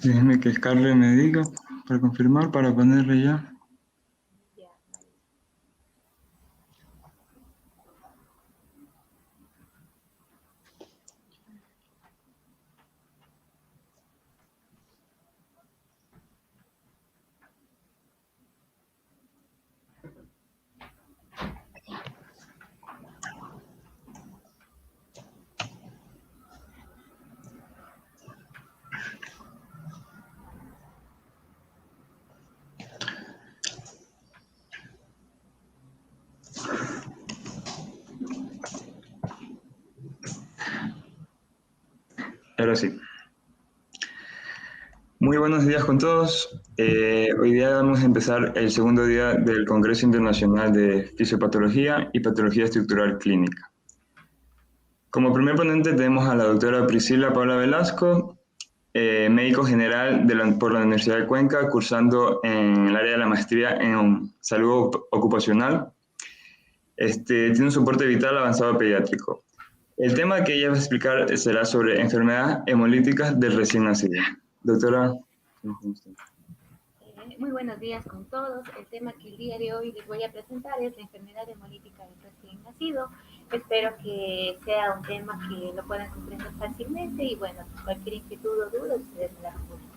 Déjeme que Scarlett me diga para confirmar, para ponerle ya. Ahora sí. Muy buenos días con todos. Hoy día vamos a empezar el segundo día del Congreso Internacional de Fisiopatología y Patología Estructural Clínica. Como primer ponente tenemos a la doctora Priscila Paula Velasco, médico general por la Universidad de Cuenca, cursando en el área de la maestría en salud ocupacional. Tiene un soporte vital avanzado pediátrico. El tema que ella va a explicar será sobre enfermedades hemolíticas del recién nacido. Doctora. Muy buenos días con todos. El tema que el día de hoy les voy a presentar es la enfermedad hemolítica del recién nacido. Espero que sea un tema que lo puedan comprender fácilmente y bueno, cualquier inquietud o duda ustedes me la responden.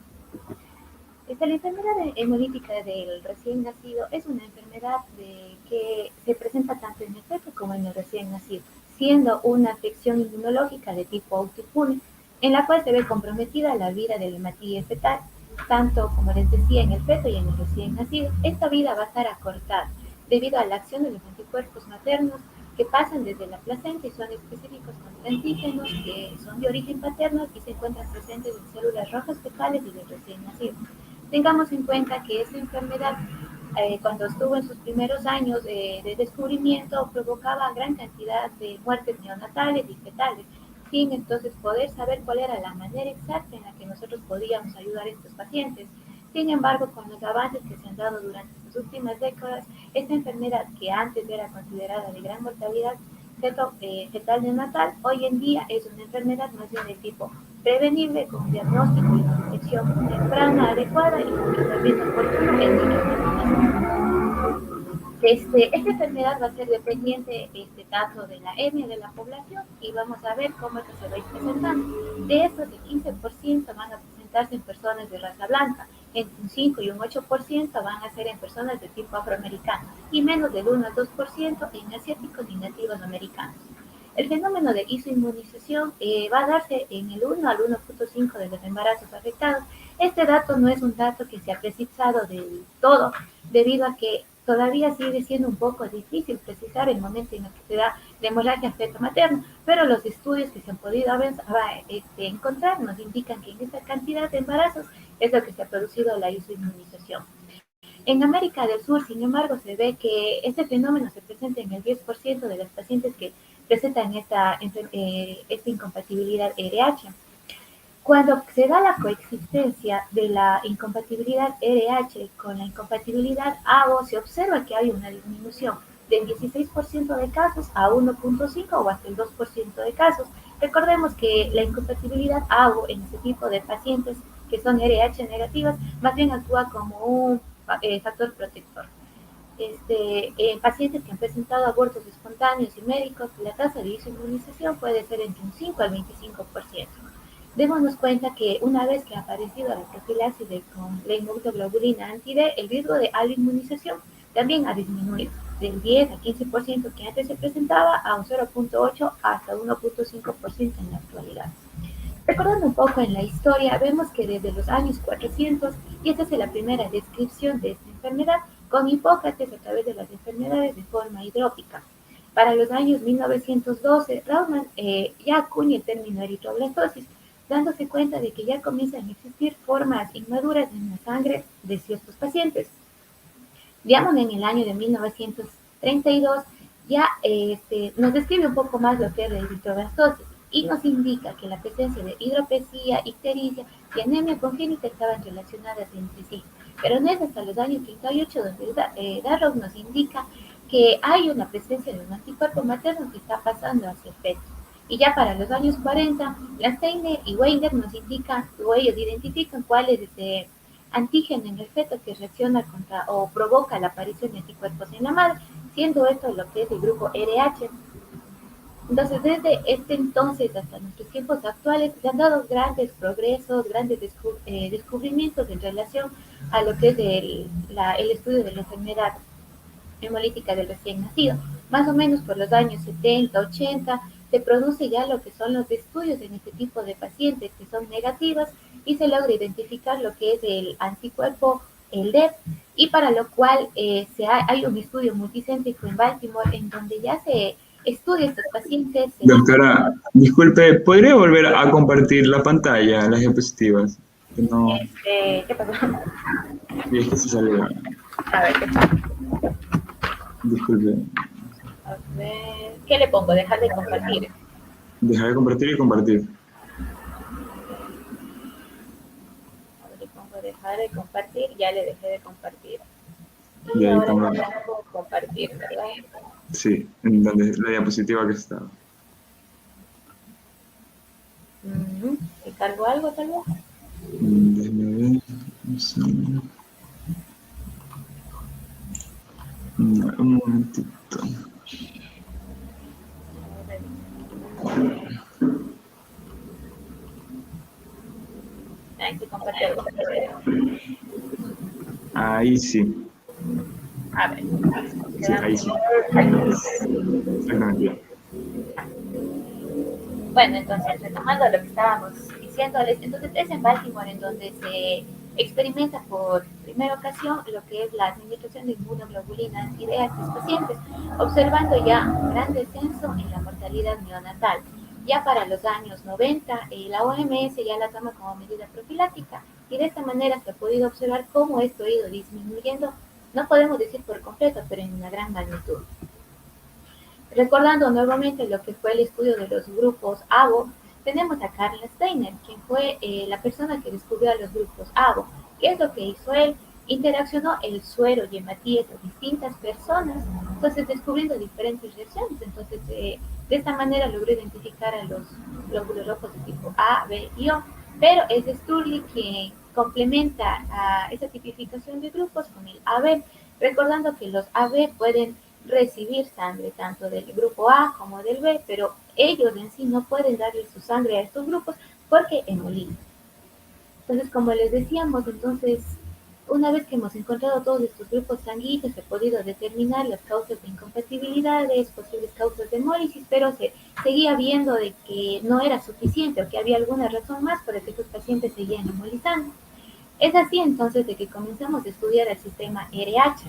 La enfermedad hemolítica del recién nacido es una enfermedad que se presenta tanto en el feto como en el recién nacido, siendo una afección inmunológica de tipo autoinmune, en la cual se ve comprometida la vida del hematíes fetal, tanto como les decía en el feto y en el recién nacido. Esta vida va a estar acortada debido a la acción de los anticuerpos maternos que pasan desde la placenta y son específicos contra antígenos que son de origen paterno y se encuentran presentes en células rojas fetales y del recién nacido. Tengamos en cuenta que esta enfermedad, cuando estuvo en sus primeros años de descubrimiento, provocaba gran cantidad de muertes neonatales y fetales, sin entonces poder saber cuál era la manera exacta en la que nosotros podíamos ayudar a estos pacientes. Sin embargo, con los avances que se han dado durante estas últimas décadas, esta enfermedad que antes era considerada de gran mortalidad fetal neonatal, hoy en día es una enfermedad más bien de tipo prevenible con diagnóstico y una detección temprana adecuada y un tratamiento oportuno en niños menores. Esta enfermedad va a ser dependiente tanto de la etnia de la población y vamos a ver cómo esto se va a ir presentando. De estos, el 15% van a presentarse en personas de raza blanca, entre un 5 y un 8% van a ser en personas de tipo afroamericano y menos del 1 al 2% en asiáticos y nativos americanos. El fenómeno de isoinmunización va a darse en el 1 al 1.5 de los embarazos afectados. Este dato no es un dato que se ha precisado del todo, debido a que todavía sigue siendo un poco difícil precisar el momento en el que se da la hemorragia feto-materna, pero los estudios que se han podido encontrar nos indican que en esa cantidad de embarazos es lo que se ha producido la isoinmunización. En América del Sur, sin embargo, se ve que este fenómeno se presenta en el 10% de los pacientes que presentan esta incompatibilidad RH. Cuando se da la coexistencia de la incompatibilidad RH con la incompatibilidad ABO, se observa que hay una disminución del 16% de casos a 1.5 o hasta el 2% de casos. Recordemos que la incompatibilidad ABO en este tipo de pacientes que son RH negativas, más bien actúa como un factor protector. En pacientes que han presentado abortos espontáneos y médicos, la tasa de isoinmunización puede ser entre un 5 al 25%. Démonos cuenta que una vez que ha aparecido la profilaxis con la inmunoglobulina anti-D, el riesgo de aloinmunización también ha disminuido del 10 a 15% que antes se presentaba a un 0.8 hasta 1.5% en la actualidad. Recordando un poco en la historia, vemos que desde los años 400, y esta es la primera descripción de esta enfermedad, con Hipócrates a través de las enfermedades de forma hidrópica. Para los años 1912, Raumann ya acuña el término eritroblastosis, dándose cuenta de que ya comienzan a existir formas inmaduras en la sangre de ciertos pacientes. Diamond en el año de 1932 ya nos describe un poco más lo que es la eritroblastosis y nos indica que la presencia de hidropesía, ictericia y anemia congénita estaban relacionadas entre sí. Pero no es hasta los años 38 donde Darrow nos indica que hay una presencia de un anticuerpo materno que está pasando hacia el feto. Y ya para los años 40, Steiner y Weiner nos indican, o ellos identifican cuál es ese antígeno en el feto que reacciona contra o provoca la aparición de anticuerpos en la madre, siendo esto lo que es el grupo RH. Entonces, desde este entonces hasta nuestros tiempos actuales, se han dado grandes progresos, grandes descubrimientos en relación a lo que es el estudio de la enfermedad hemolítica del recién nacido. Más o menos por los años 70, 80, se produce ya lo que son los estudios en este tipo de pacientes que son negativas y se logra identificar lo que es el anticuerpo, el DEP, y para lo cual hay un estudio multicéntrico en Baltimore en donde ya se estudia estos pacientes. Doctora, disculpe, ¿podría volver a compartir la pantalla, las diapositivas? Que no, ¿Qué pasó? y es que se salió. A ver, ¿qué pasó? Disculpe. A ver, ¿qué le pongo? Dejar de compartir. Dejar de compartir y compartir. A ver, le pongo dejar de compartir, ya le dejé de compartir. Y Y ahí ahora estamos. le pongo compartir, ¿verdad? Sí, en donde la diapositiva que estaba. ¿Te cargo algo tal vez? Déjeme ver. Un segundo. Un momentito. Ahí se compartió algo. Ahí sí. A ver. Sí, ahí sí. Exactamente. Bueno, entonces, retomando lo que estábamos diciéndoles, entonces es en Baltimore en donde se experimenta por primera ocasión lo que es la administración de inmunoglobulinas y de estos pacientes, observando ya un gran descenso en la mortalidad neonatal. Ya para los años 90, la OMS ya la toma como medida profiláctica y de esta manera se ha podido observar cómo esto ha ido disminuyendo, no podemos decir por completo, pero en una gran magnitud. Recordando nuevamente lo que fue el estudio de los grupos ABO, tenemos a Carl Steiner, quien fue la persona que descubrió a los grupos ABO. ¿Qué es lo que hizo él? Interaccionó el suero y hematíes a distintas personas, entonces descubriendo diferentes reacciones. Entonces, de esta manera logró identificar a los glóbulos rojos de tipo A, B y O. Pero es Sturley quien complementa a esa tipificación de grupos con el AB, recordando que los AB pueden recibir sangre tanto del grupo A como del B, pero ellos en sí no pueden darle su sangre a estos grupos porque hemoliza. Entonces, como les decíamos, entonces, una vez que hemos encontrado todos estos grupos sanguíneos, se ha podido determinar las causas de incompatibilidades, posibles causas de hemólisis, pero se seguía viendo de que no era suficiente o que había alguna razón más por la que estos pacientes seguían hemolizando. Es así entonces de que comenzamos a estudiar el sistema RH.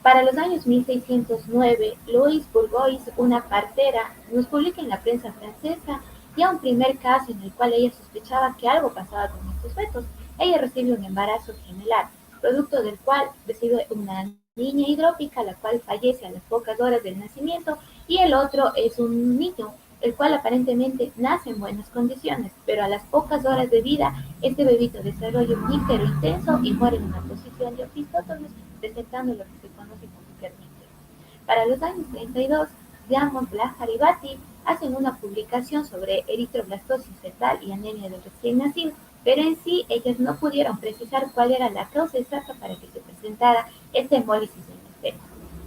Para los años 1609, Louise Bourgeois, una partera, nos publica en la prensa francesa ya un primer caso en el cual ella sospechaba que algo pasaba con estos fetos. Ella recibe un embarazo gemelar, producto del cual recibe una niña hidrópica, la cual fallece a las pocas horas del nacimiento, y el otro es un niño, el cual aparentemente nace en buenas condiciones, pero a las pocas horas de vida, este bebito desarrolla un íctero intenso y muere en una posición de opistótonos, presentando lo que se conoce como hiperníquero. Para los años 32, Diamond, Blachar y Batty hacen una publicación sobre eritroblastosis fetal y anemia del recién nacido, pero en sí ellos no pudieron precisar cuál era la causa exacta para que se presentara esta hemólisis en el feto.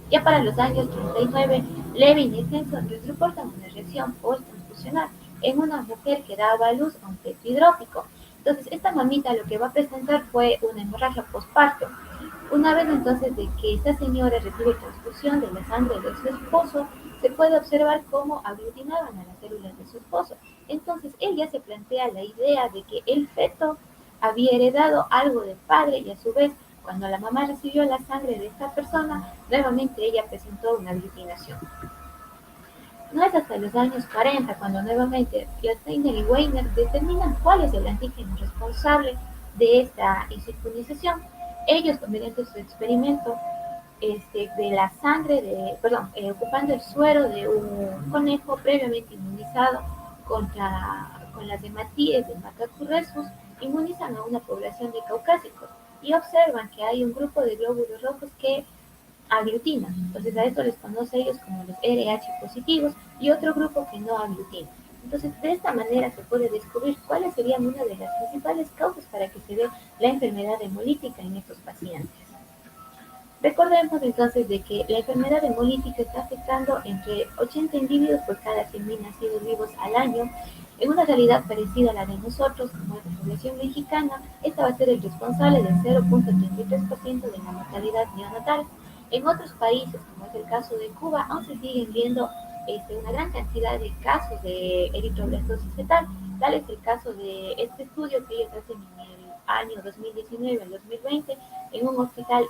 Ya para los años 39, Levin y Henson reportan una reacción post-transfusional en una mujer que daba a luz a un feto hidrópico. Entonces, esta mamita lo que va a presentar fue una hemorragia postparto. Una vez entonces de que esta señora recibe transfusión de la sangre de su esposo, se puede observar cómo aglutinaban a las células de su esposo. Entonces, ella se plantea la idea de que el feto había heredado algo del padre y a su vez, cuando la mamá recibió la sangre de esta persona, nuevamente ella presentó una aglutinación. No es hasta los años 40 cuando nuevamente Steiner y Weiner determinan cuál es el antígeno responsable de esta insectinización. Ellos, mediante su experimento de la sangre, ocupando el suero de un conejo previamente inmunizado con las hematíes del macaco rhesus, inmunizan a una población de caucásicos y observan que hay un grupo de glóbulos rojos que aglutina. Entonces a esto les conoce ellos como los RH positivos y otro grupo que no aglutina. Entonces, de esta manera se puede descubrir cuáles serían una de las principales causas para que se dé la enfermedad hemolítica en estos pacientes. Recordemos entonces de que la enfermedad hemolítica está afectando entre 80 individuos por cada 100.000 nacidos vivos al año. En una realidad parecida a la de nosotros, como es la población mexicana, esta va a ser el responsable del 0.33% de la mortalidad neonatal. En otros países, como es el caso de Cuba, aún se siguen viendo una gran cantidad de casos de eritroblastosis fetal. Tal es el caso de este estudio que ellos hacen en el año 2019 al 2020 en un hospital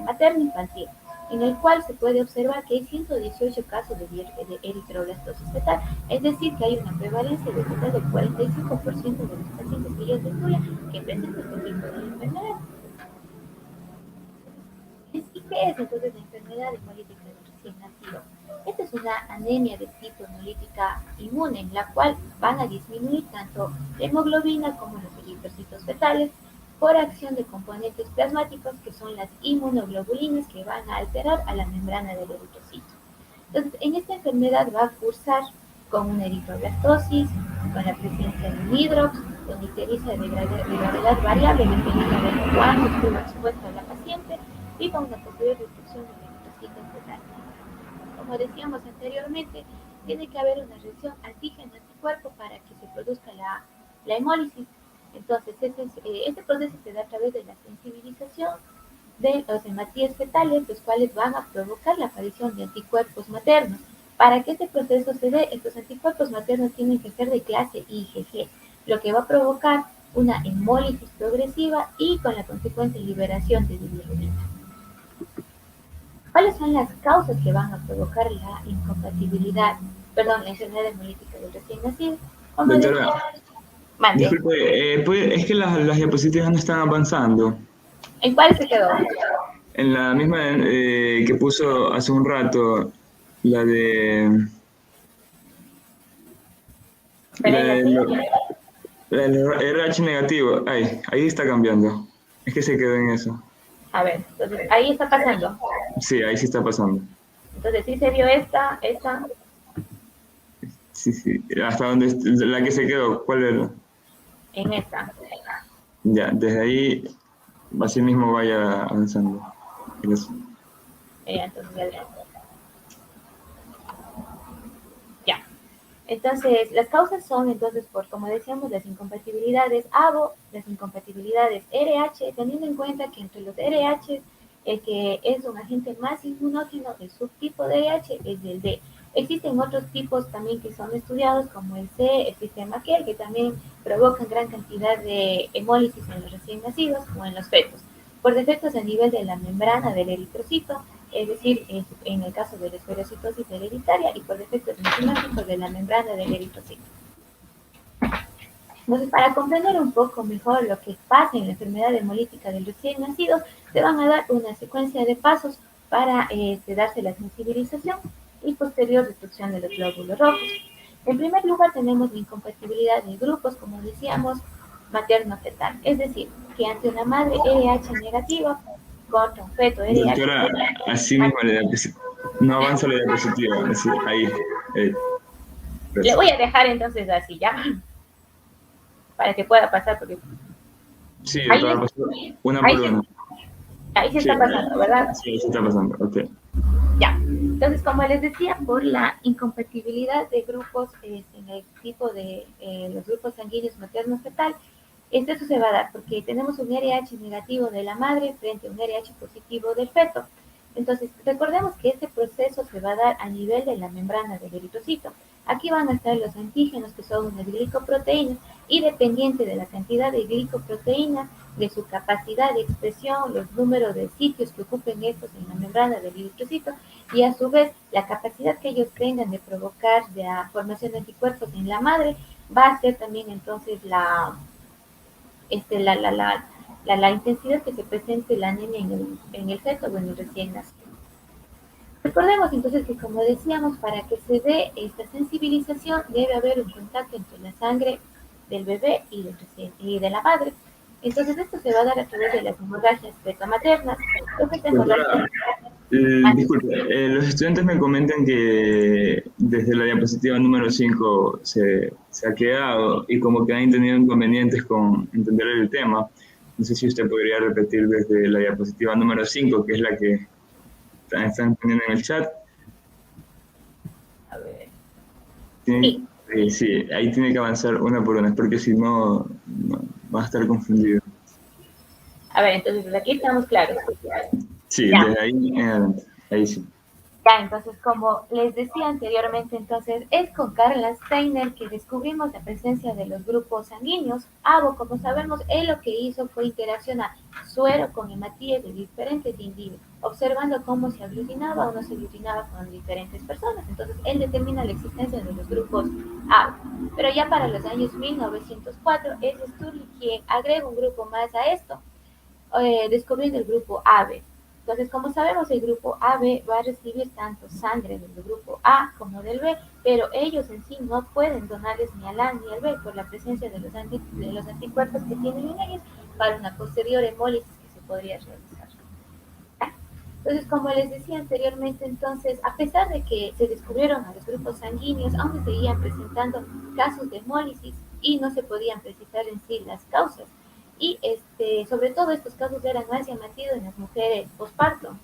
materno-infantil, en el cual se puede observar que hay 118 casos de eritroblastosis fetal, es decir, que hay una prevalencia de total del 45% de los pacientes que ellos estudian que presentan este tipo de enfermedad. ¿Y qué es entonces la enfermedad hemolítica del recién nacido? Esta es una anemia de tipo hemolítica inmune, en la cual van a disminuir tanto la hemoglobina como los eritrocitos fetales por acción de componentes plasmáticos que son las inmunoglobulinas que van a alterar a la membrana del eritrocito. Entonces, en esta enfermedad va a cursar con una eritroblastosis, con la presencia de un hidrox, con ictericia de gravedad variable dependiendo de cuánto estuvo expuesta la paciente y con una posterior destrucción del eritrocito fetal. Como decíamos anteriormente, tiene que haber una reacción antígeno-anticuerpo para que se produzca la hemólisis. Entonces, este proceso se da a través de la sensibilización de los hematíes fetales, los cuales van a provocar la aparición de anticuerpos maternos. Para que este proceso se dé, estos anticuerpos maternos tienen que ser de clase IgG, lo que va a provocar una hemólisis progresiva y con la consecuente liberación de bilirrubina. ¿Cuáles son las causas que van a provocar la la enfermedad hemolítica del recién nacido? Como Doctora, mande. disculpe, es que las diapositivas no están avanzando. ¿En cuál se quedó? En la misma que puso hace un rato, la de... Pero La en la de siguiente. el RH negativo, ahí está cambiando. Es que se quedó en eso. A ver, entonces ahí está pasando. Sí, ahí sí está pasando. Entonces sí se vio esta, Sí, sí. Hasta donde la que se quedó, ¿cuál era? en esta. Ya, desde ahí, así mismo vaya avanzando. Gracias. Entonces ya. Entonces, las causas son, entonces, por como decíamos, las incompatibilidades ABO, las incompatibilidades RH, teniendo en cuenta que entre los RH, el que es un agente más inmunógeno, el subtipo de RH es el D. Existen otros tipos también que son estudiados, como el C, el sistema Kell, que también provocan gran cantidad de hemólisis en los recién nacidos o en los fetos, por defectos a nivel de la membrana del eritrocito, es decir, en el caso de la esferocitosis hereditaria y por defectos enzimáticos de la membrana del eritrocito. Entonces, para comprender un poco mejor lo que pasa en la enfermedad hemolítica del recién nacido, se van a dar una secuencia de pasos para darse la sensibilización y posterior destrucción de los glóbulos rojos. En primer lugar, tenemos la incompatibilidad de grupos, como decíamos, materno-fetal, es decir, que ante una madre RH negativa contra un feto RH Doctora, así mismo no avanza la diapositiva, así, ahí. Le voy a dejar entonces así, ¿ya? Para que pueda pasar, porque Sí, ahí, para pasar una ahí, por una. ahí se Sí, está pasando, ¿verdad? sí, sí está pasando, ok. Ya. Entonces, como les decía, por la incompatibilidad de grupos en el tipo de los grupos sanguíneos materno-fetal, eso se va a dar porque tenemos un RH negativo de la madre frente a un RH positivo del feto. Entonces, recordemos que este proceso se va a dar a nivel de la membrana del eritrocito. Aquí van a estar los antígenos, que son unas glicoproteínas, y dependiente de la cantidad de glicoproteínas, de su capacidad de expresión, los números de sitios que ocupen estos en la membrana del eritrocito, y a su vez la capacidad que ellos tengan de provocar la formación de anticuerpos en la madre, va a ser también entonces la intensidad que se presente la anemia en el feto o en el recién nacido. Recordemos entonces que, como decíamos, para que se dé esta sensibilización debe haber un contacto entre la sangre del bebé y de la madre. Entonces esto se va a dar a través de las hemorragias feto-maternas. Doctora, Disculpe, los estudiantes me comentan que desde la diapositiva número 5 se ha quedado y como que han tenido inconvenientes con entender el tema. No sé si usted podría repetir desde la diapositiva número 5, que es la que están poniendo en el chat. A ver. Tiene, Sí, sí, ahí tiene que avanzar una por una, porque si no, va a estar confundido. a ver, entonces desde aquí estamos claros. Sí, Ya. desde ahí en adelante. Ahí sí. Ya, entonces, como les decía anteriormente, entonces es con Carla Steiner que descubrimos la presencia de los grupos sanguíneos. Abo, como sabemos, él lo que hizo fue interaccionar suero con hematíes de diferentes individuos, observando cómo se aglutinaba o no se aglutinaba con diferentes personas. Entonces, él determina la existencia de los grupos Abo. Pero ya para los años 1904, es Sturley quien agrega un grupo más a esto, descubriendo el grupo AB. Entonces, como sabemos, el grupo AB va a recibir tanto sangre del grupo A como del B, pero ellos en sí no pueden donarles ni al A ni al B por la presencia de los anticuerpos que tienen en ellos para una posterior hemólisis que se podría realizar. Entonces, como les decía anteriormente, entonces, a pesar de que se descubrieron a los grupos sanguíneos, aún se seguían presentando casos de hemólisis y no se podían precisar en sí las causas. Y sobre todo estos casos eran más llamativos en las mujeres posparto.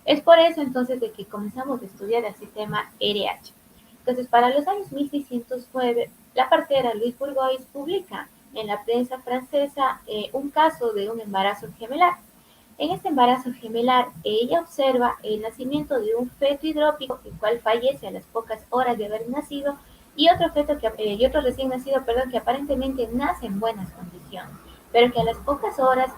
Es por eso entonces de que comenzamos a estudiar el sistema RH. Entonces, para los años 1609, la partera Louise Bourgeois publica en la prensa francesa un caso de un embarazo gemelar. En este embarazo gemelar, ella observa el nacimiento de un feto hidrópico, el cual fallece a las pocas horas de haber nacido, y otro recién nacido, perdón, que aparentemente nace en buenas condiciones, pero que a las pocas horas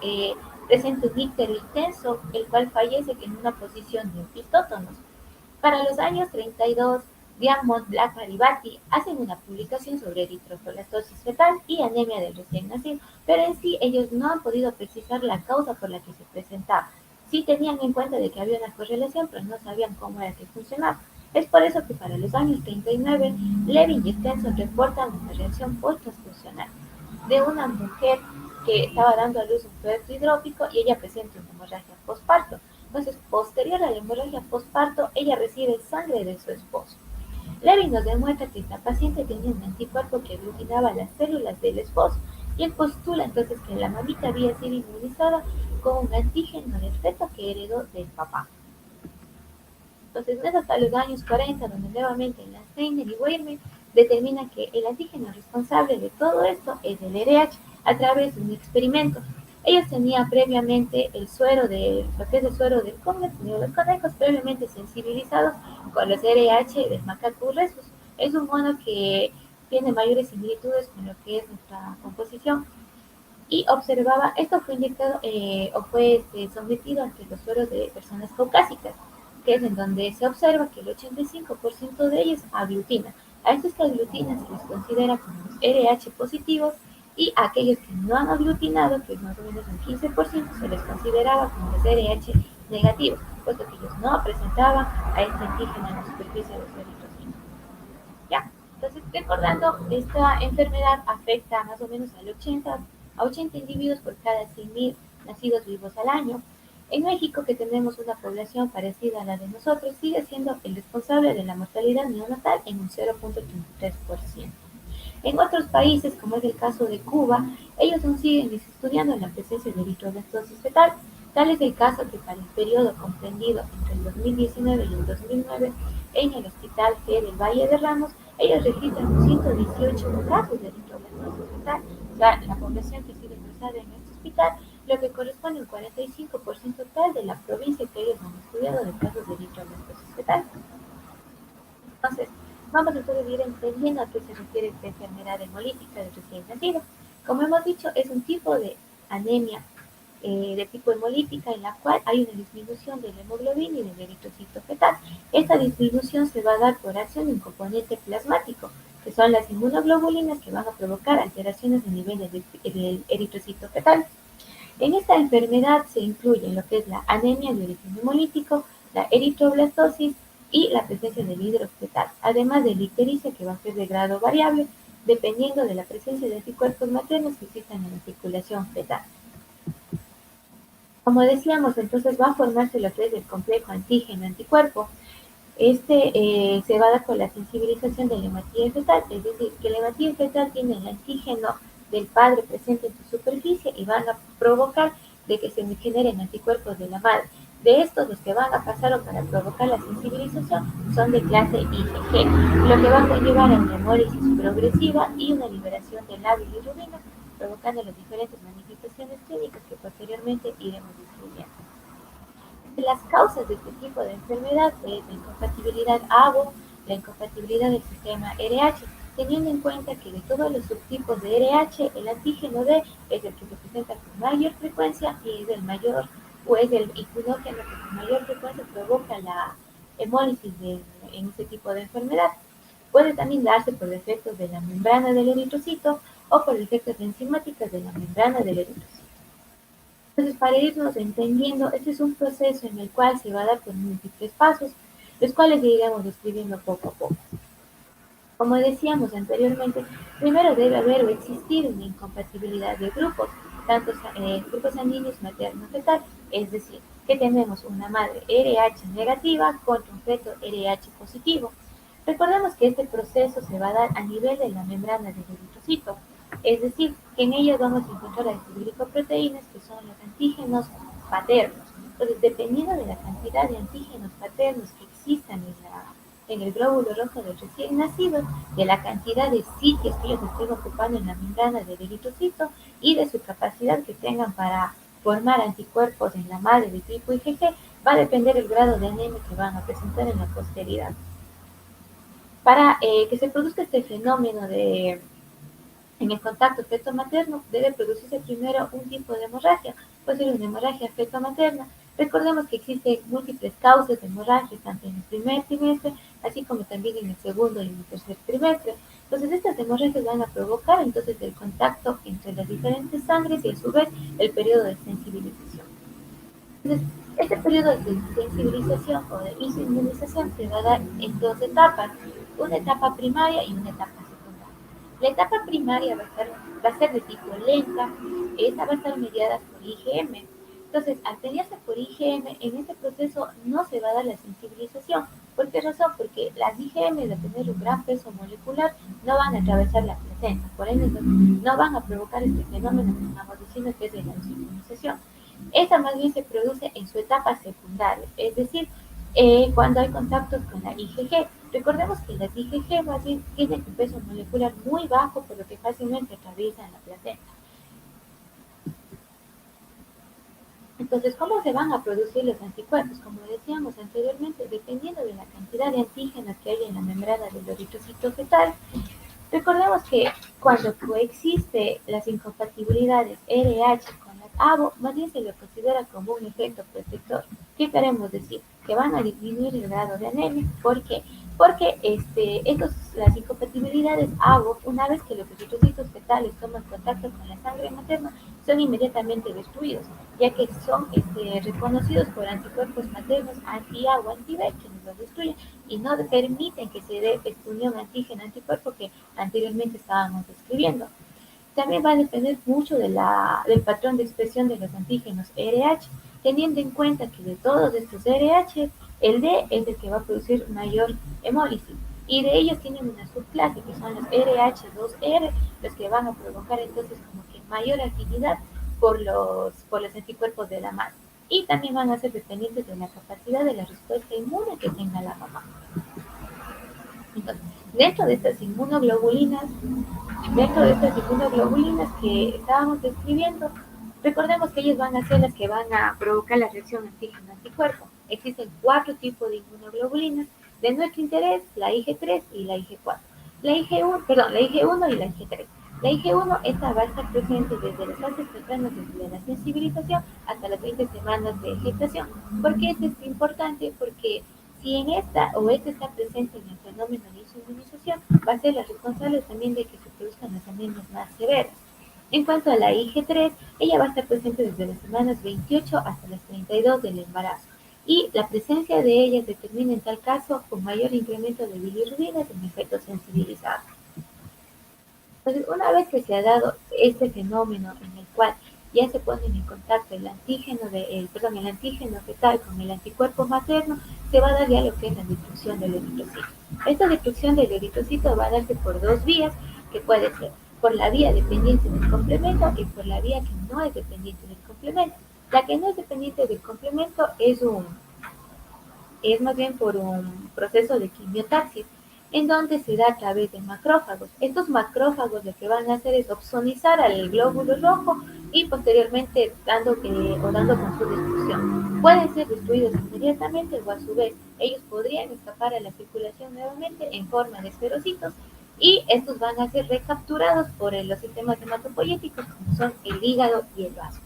presenta un ictero intenso, el cual fallece en una posición de opistótonos. Para los años 32, Diamond, Blackman y Batty hacen una publicación sobre eritroplastosis fetal y anemia del recién nacido, pero en sí ellos no han podido precisar la causa por la que se presentaba. Sí tenían en cuenta de que había una correlación, pero no sabían cómo era que funcionaba. Es por eso que para los años 39, Levin y Stenson reportan una reacción post-transfusional de una mujer que estaba dando a luz un feto hidrópico y ella presenta una hemorragia postparto. Entonces, posterior a la hemorragia postparto, ella recibe sangre de su esposo. Levy nos demuestra que esta paciente tenía un anticuerpo que aglutinaba las células del esposo y él postula entonces que la mamita había sido inmunizada con un antígeno del feto que heredó del papá. Entonces, no es hasta los años 40 donde nuevamente Steiner y Weirman determinan que el antígeno responsable de todo esto es el RH a través de un experimento. Ellos tenían previamente lo que es el suero del conejo, de los conejos previamente sensibilizados con los RH del macaco rhesus. Es un mono que tiene mayores similitudes con lo que es nuestra composición y observaba, esto fue indicado o fue sometido ante los sueros de personas caucásicas, que es en donde se observa que el 85% de ellos aglutinan. A estos que aglutinan se les considera como los RH positivos y a aquellos que no han aglutinado, que es más o menos un 15%, se les consideraba como los RH negativos, puesto que ellos no presentaban a este antígeno en la superficie de los eritrocitos. ¿Ya? Entonces, recordando, esta enfermedad afecta más o menos a 80 individuos por cada 100.000 nacidos vivos al año. En México, que tenemos una población parecida a la de nosotros, sigue siendo el responsable de la mortalidad neonatal en un 0.33%. En otros países, como es el caso de Cuba, ellos aún siguen estudiando la presencia de eritroblastosis fetal. Tal es el caso que para el periodo comprendido entre el 2019 y el 2009, en el Hospital G del Valle de Ramos, ellos registran 118 casos de eritroblastosis fetal. O sea, la población que ha sido ingresada en este hospital, lo que corresponde al 45% total de la provincia que ellos han estudiado de casos de eritroblastosis fetal. Entonces, vamos a poder ir entendiendo a qué se refiere esta enfermedad hemolítica del recién nacido. Como hemos dicho, es un tipo de anemia de tipo hemolítica en la cual hay una disminución de la hemoglobina y del eritrocito fetal. Esta disminución se va a dar por acción de un componente plasmático, que son las inmunoglobulinas que van a provocar alteraciones a nivel del eritrocito fetal. En esta enfermedad se incluyen lo que es la anemia de origen hemolítico, la eritroblastosis y la presencia del hidro fetal, además de la ictericia que va a ser de grado variable dependiendo de la presencia de anticuerpos maternos que existan en la circulación fetal. Como decíamos, entonces va a formarse lo que es el complejo antígeno-anticuerpo. Se va a dar por la sensibilización de la hematía fetal, es decir, que la hematía fetal tiene el antígeno del padre presente en su superficie y van a provocar de que se generen anticuerpos de la madre. De estos, los que van a pasar o para provocar la sensibilización son de clase IgG, lo que va a llevar a una hemólisis progresiva y una liberación de la bilirrubina, provocando las diferentes manifestaciones clínicas que posteriormente iremos describiendo. Las causas de este tipo de enfermedad es la incompatibilidad ABO, la incompatibilidad del sistema RH, teniendo en cuenta que de todos los subtipos de RH, el antígeno D es el que se presenta con mayor frecuencia y es el mayor, o es el inmunógeno que con mayor frecuencia provoca la hemólisis en este tipo de enfermedad. Puede también darse por defectos de la membrana del eritrocito o por defectos enzimáticos de la membrana del eritrocito. Entonces, para irnos entendiendo, este es un proceso en el cual se va a dar por múltiples pasos, los cuales iremos describiendo poco a poco. Como decíamos anteriormente, primero debe haber o existir una incompatibilidad de grupos, tanto grupos sanguíneos materno-fetal, es decir, que tenemos una madre RH negativa contra un feto RH positivo. Recordemos que este proceso se va a dar a nivel de la membrana del eritrocito, es decir, que en ella vamos a encontrar las glicoproteínas, que son los antígenos paternos. Entonces, dependiendo de la cantidad de antígenos paternos que existan en el glóbulo rojo del recién nacido, de la cantidad de sitios que ellos estén ocupando en la membrana del eritrocito y de su capacidad que tengan para formar anticuerpos en la madre de tipo IgG, va a depender el grado de anemia que van a presentar en la posteridad. Para que se produzca este fenómeno en el contacto feto-materno, debe producirse primero un tipo de hemorragia, puede ser una hemorragia feto-materna. Recordemos que existen múltiples causas de hemorragia, tanto en el primer trimestre, así como también en el segundo y en el tercer trimestre. Entonces, estas hemorragias van a provocar entonces el contacto entre las diferentes sangres y a su vez el periodo de sensibilización. Entonces, este periodo de sensibilización o de inmunización se va a dar en dos etapas, una etapa primaria y una etapa secundaria. La etapa primaria va a ser de tipo lenta, esta va a estar mediada por IgM. Entonces, al mediarse por IgM, en este proceso no se va a dar la sensibilización. ¿Por qué razón? Porque las IgM, de tener un gran peso molecular, no van a atravesar la placenta, por ende, no van a provocar este fenómeno que estamos diciendo que es de la inmunización. Esa más bien se produce en su etapa secundaria, es decir, cuando hay contactos con la IgG. Recordemos que las IgG más bien tienen un peso molecular muy bajo, por lo que fácilmente atraviesan la placenta. Entonces, ¿cómo se van a producir los anticuerpos? Como decíamos anteriormente, dependiendo de la cantidad de antígenos que hay en la membrana del eritrocito fetal, recordemos que cuando coexiste las incompatibilidades RH con las ABO, más bien se lo considera como un efecto protector. ¿Qué queremos decir? Que van a disminuir el grado de anemia. ¿Por qué? Porque las incompatibilidades ABO, una vez que los eritrocitos fetales toman contacto con la sangre materna, son inmediatamente destruidos, ya que son reconocidos por anticuerpos maternos anti-A o anti-B, quienes los destruyen y no permiten que se dé esta unión antígeno-anticuerpo que anteriormente estábamos describiendo. También va a depender mucho del patrón de expresión de los antígenos RH, teniendo en cuenta que de todos estos RH, el D es el que va a producir mayor hemólisis. Y de ellos tienen una subclase, que son los RH2R, los que van a provocar entonces como que mayor afinidad por los anticuerpos de la madre. Y también van a ser dependientes de la capacidad de la respuesta inmune que tenga la mamá. Entonces, dentro de estas inmunoglobulinas que estábamos describiendo, recordemos que ellas van a ser las que van a provocar la reacción antígeno-anticuerpo. Existen 4 tipos de inmunoglobulinas de nuestro interés, la IG3 y la IG4. La IG1 y la IG3. La IG1, esta va a estar presente desde las fases tempranas desde la sensibilización hasta las 20 semanas de gestación. ¿Por qué esto es importante? Porque si en esta o esta está presente en el fenómeno de inmunización, va a ser la responsable también de que se produzcan las anemias más severas. En cuanto a la IG3, ella va a estar presente desde las semanas 28 hasta las 32 del embarazo. Y la presencia de ellas determina en tal caso con mayor incremento de bilirrubinas en efectos sensibilizados. Entonces, una vez que se ha dado este fenómeno en el cual ya se ponen en contacto el antígeno fetal con el anticuerpo materno, se va a dar ya lo que es la destrucción del eritrocito. Esta destrucción del eritrocito va a darse por dos vías, que puede ser por la vía dependiente del complemento y por la vía que no es dependiente del complemento. La que no es dependiente del complemento es más bien por un proceso de quimiotaxis, en donde se da a través de macrófagos. Estos macrófagos lo que van a hacer es opsonizar al glóbulo rojo y posteriormente dando con su destrucción. Pueden ser destruidos inmediatamente o a su vez ellos podrían escapar a la circulación nuevamente en forma de esferocitos y estos van a ser recapturados por los sistemas hematopoyéticos como son el hígado y el vaso.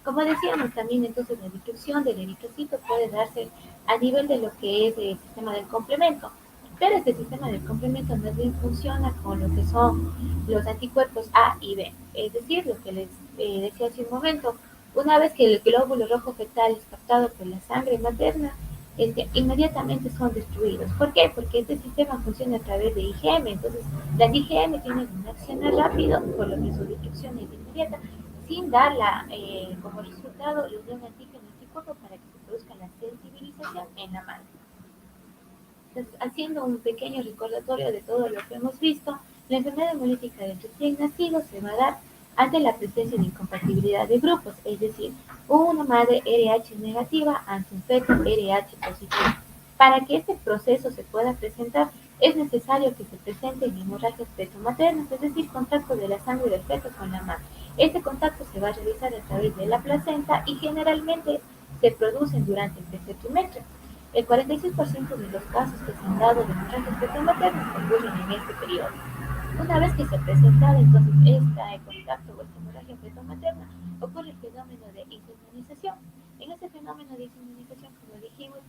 Como decíamos también, entonces la destrucción del eritrocito puede darse a nivel de lo que es el sistema del complemento, pero este sistema del complemento más bien funciona con lo que son los anticuerpos A y B, es decir, lo que les decía hace un momento, una vez que el glóbulo rojo fetal es captado por la sangre materna, inmediatamente son destruidos. ¿Por qué? Porque este sistema funciona a través de IgM, entonces las IgM tienen una acción rápido, por lo que su destrucción es inmediata, sin dar como resultado la unión antígeno-anticuerpo para que se produzca la sensibilización en la madre. Entonces, haciendo un pequeño recordatorio de todo lo que hemos visto, la enfermedad hemolítica del recién nacido se va a dar ante la presencia de incompatibilidad de grupos, es decir, una madre RH negativa ante un feto RH positivo. Para que este proceso se pueda presentar, es necesario que se presenten hemorragias feto-maternas, es decir, contacto de la sangre del feto con la madre. Este contacto se va a realizar a través de la placenta y generalmente se producen durante el tercer trimestre. El 46% de los casos que se han dado de hemorragias feto-maternas ocurren en este periodo. Una vez que se presenta entonces este contacto o esta hemorragia feto-materna, ocurre el fenómeno de inmunización. En este fenómeno de inmunización, como dijimos,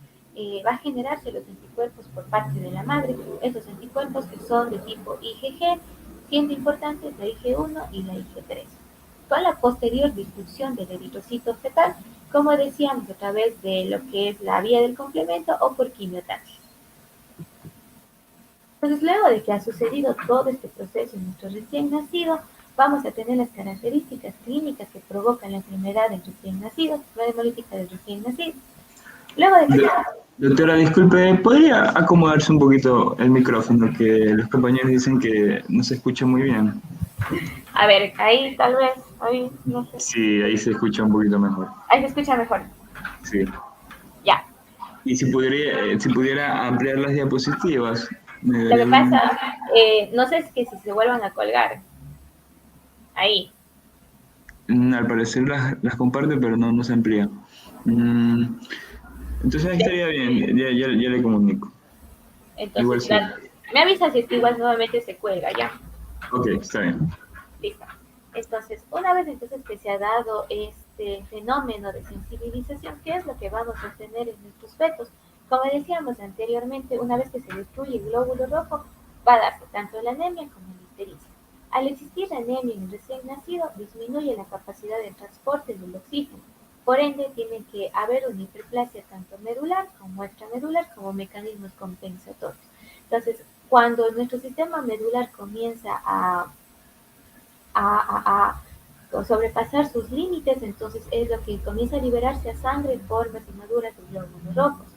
va a generarse los anticuerpos por parte de la madre, esos anticuerpos que son de tipo IgG, siendo importantes la Ig1 y la Ig3. Con la posterior destrucción del eritrocito fetal, como decíamos, a través de lo que es la vía del complemento o por quimiotaxis. Entonces, luego de que ha sucedido todo este proceso en nuestro recién nacido, vamos a tener las características clínicas que provocan la enfermedad del recién nacido, la hemolítica del recién nacido. Luego de que... Doctora, disculpe, ¿podría acomodarse un poquito el micrófono? Que los compañeros dicen que no se escucha muy bien. A ver, ahí tal vez, ahí no sé. Sí, ahí se escucha un poquito mejor. Ahí se escucha mejor. Sí. Ya. Y si pudiera ampliar las diapositivas. Lo que pasa, no sé si se vuelvan a colgar. Ahí. Al parecer las comparte, pero no se amplía. Entonces ahí estaría bien, ya le comunico. Entonces, Igual sí. me avisa si es que igual nuevamente se cuelga, ya. Ok, está bien. Listo. Entonces, una vez entonces que se ha dado este fenómeno de sensibilización, ¿qué es lo que vamos a obtener en nuestros fetos? Como decíamos anteriormente, una vez que se destruye el glóbulo rojo, va a darse tanto la anemia como la ictericia. Al existir anemia en el recién nacido, disminuye la capacidad de transporte del oxígeno. Por ende, tiene que haber una hiperplasia tanto medular como extramedular como mecanismos compensatorios. Entonces, cuando nuestro sistema medular comienza a sobrepasar sus límites, entonces es lo que comienza a liberarse a sangre en formas inmaduras de glóbulos rojos.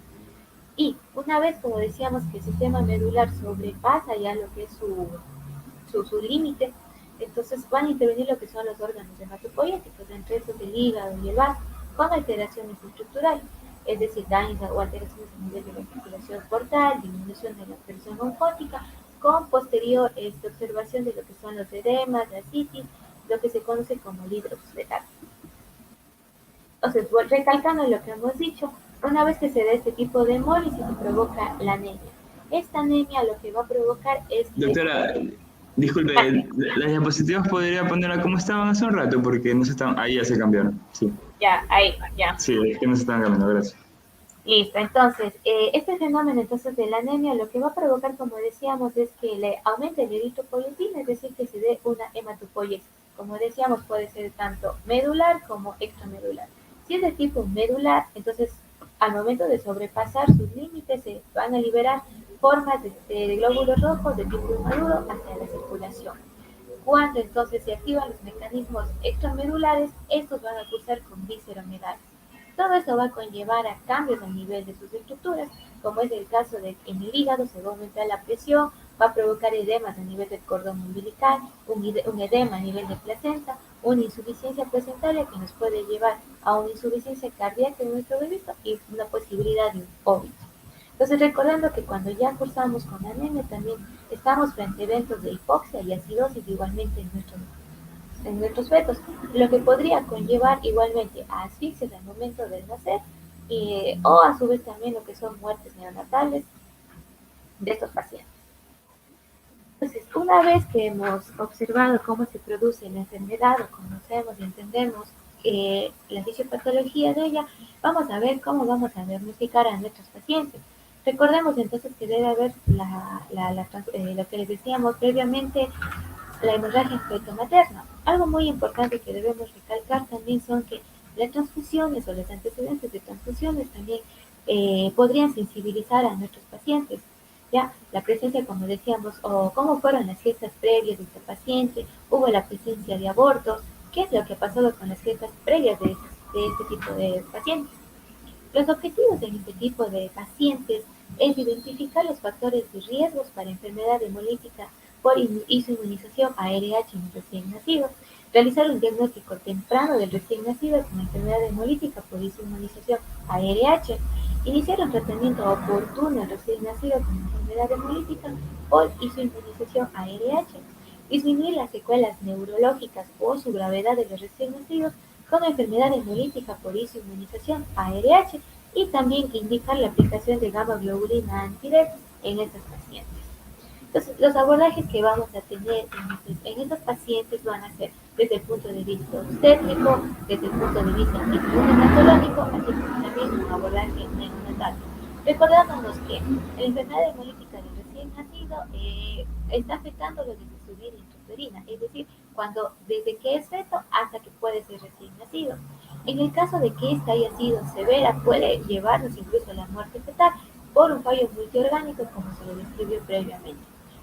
Y una vez, como decíamos, que el sistema medular sobrepasa ya lo que es su límite, entonces van a intervenir lo que son los órganos hematopoyéticos, entre estos el hígado y el vaso, con alteraciones estructurales, es decir, daños o alteraciones a nivel de la articulación portal, disminución de la presión oncótica, con posterior observación de lo que son los edemas, la citis, lo que se conoce como el hidrox letal. Entonces, recalcando lo que hemos dicho, una vez que se da este tipo de hemólisis se provoca la anemia. Esta anemia lo que va a provocar es que... Doctora, disculpe, las diapositivas podría ponerla como estaban hace un rato, porque no se están, ahí ya se cambiaron. Sí. Ya, ahí, ya. Sí, es que no se están cambiando, gracias. Listo, entonces, este fenómeno entonces de la anemia lo que va a provocar, como decíamos, es que le aumente el eritropoyetina, es decir, que se dé una hematopoiesis. Como decíamos, puede ser tanto medular como extramedular. Si es de tipo medular, entonces al momento de sobrepasar sus límites se van a liberar formas de glóbulos rojos de tipo inmaduro hacia la circulación. Cuando entonces se activan los mecanismos extramedulares, estos van a cursar con visceromedales. Todo esto va a conllevar a cambios a nivel de sus estructuras, como es el caso de que en el hígado se va a aumentar la presión, va a provocar edemas a nivel del cordón umbilical, un edema a nivel de placenta, una insuficiencia placentaria que nos puede llevar a una insuficiencia cardíaca en nuestro bebé y una posibilidad de un óbito. Entonces, recordando que cuando ya cursamos con anemia, también estamos frente a eventos de hipoxia y acidosis igualmente en nuestros fetos, lo que podría conllevar igualmente a asfixias al momento del nacer o a su vez también lo que son muertes neonatales de estos pacientes. Entonces, una vez que hemos observado cómo se produce la enfermedad o conocemos y entendemos la fisiopatología de ella, vamos a ver cómo vamos a diagnosticar a nuestros pacientes. Recordemos entonces que debe haber lo que les decíamos previamente, la hemorragia feto-materna. Algo muy importante que debemos recalcar también son que las transfusiones o los antecedentes de transfusiones también podrían sensibilizar a nuestros pacientes. Ya la presencia, como decíamos, o cómo fueron las fiestas previas de este paciente, hubo la presencia de abortos, qué es lo que ha pasado con las fiestas previas de este tipo de pacientes. Los objetivos en este tipo de pacientes es identificar los factores de riesgos para enfermedad hemolítica por isoinmunización ARH en el recién nacido, realizar un diagnóstico temprano del recién nacido con enfermedad hemolítica por isoinmunización ARH, iniciar un tratamiento oportuno al recién nacido con enfermedad hemolítica por isoinmunización ARH, disminuir las secuelas neurológicas o su gravedad de los recién nacidos con enfermedad hemolítica por isoinmunización ARH y también indicar la aplicación de gamma globulina anti-D en estos pacientes. Entonces, los abordajes que vamos a tener en estos pacientes van a ser desde el punto de vista obstétrico, desde el punto de vista inmunohematológico, así como también un abordaje neonatal. Recordándonos que la enfermedad hemolítica del recién nacido está afectándolo desde su vida intrauterina, es decir, desde que es feto hasta que puede ser recién nacido. En el caso de que esta haya sido severa, puede llevarnos incluso a la muerte fetal por un fallo multiorgánico, como se lo describió previamente.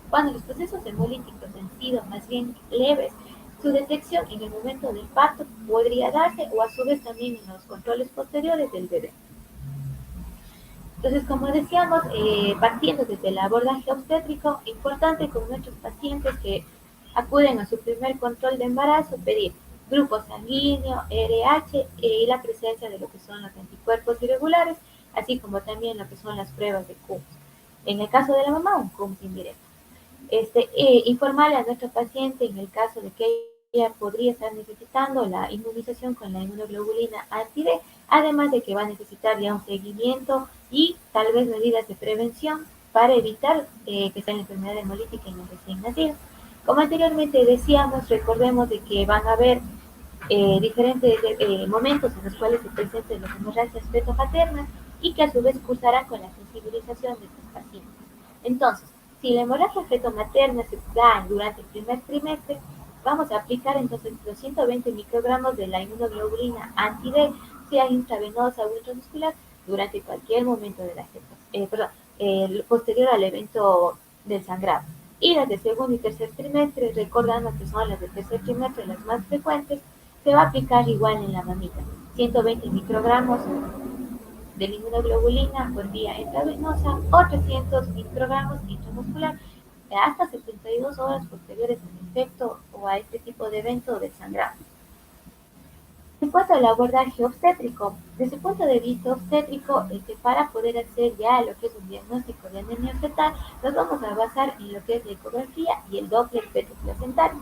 Cuando los procesos hemolíticos han sido más bien leves, su detección en el momento del parto podría darse o a su vez también en los controles posteriores del bebé. Entonces, como decíamos, partiendo desde el abordaje obstétrico, importante con nuestros pacientes que acuden a su primer control de embarazo, pedir grupo sanguíneo, RH y la presencia de lo que son los anticuerpos irregulares, así como también lo que son las pruebas de CUMS. En el caso de la mamá, un CUMS indirecto. Informarle a nuestro paciente en el caso de que ella podría estar necesitando la inmunización con la inmunoglobulina anti-D, además de que va a necesitar ya un seguimiento y tal vez medidas de prevención para evitar que sea la enfermedad hemolítica en el recién nacido. Como anteriormente decíamos, recordemos de que van a haber diferentes momentos en los cuales se presenten las hemorragias feto-paternas y que a su vez cursarán con la sensibilización de estos pacientes. Entonces, si la hemorragia feto-materna se da durante el primer trimestre, vamos a aplicar entonces los 120 microgramos de la inmunoglobulina anti-D, sea intravenosa o intramuscular, durante cualquier momento de la gestación, posterior al evento del sangrado. Y las de segundo y tercer trimestre, recordando que son las del tercer trimestre las más frecuentes, se va a aplicar igual en la mamita, 120 microgramos de la inmunoglobulina por vía intravenosa o 300 microgramos intramuscular hasta 72 horas posteriores al efecto o a este tipo de evento del sangrado. En cuanto al abordaje obstétrico, desde el punto de vista obstétrico, para poder hacer ya lo que es un diagnóstico de anemia fetal, nos vamos a basar en lo que es la ecografía y el Doppler feto-placentario,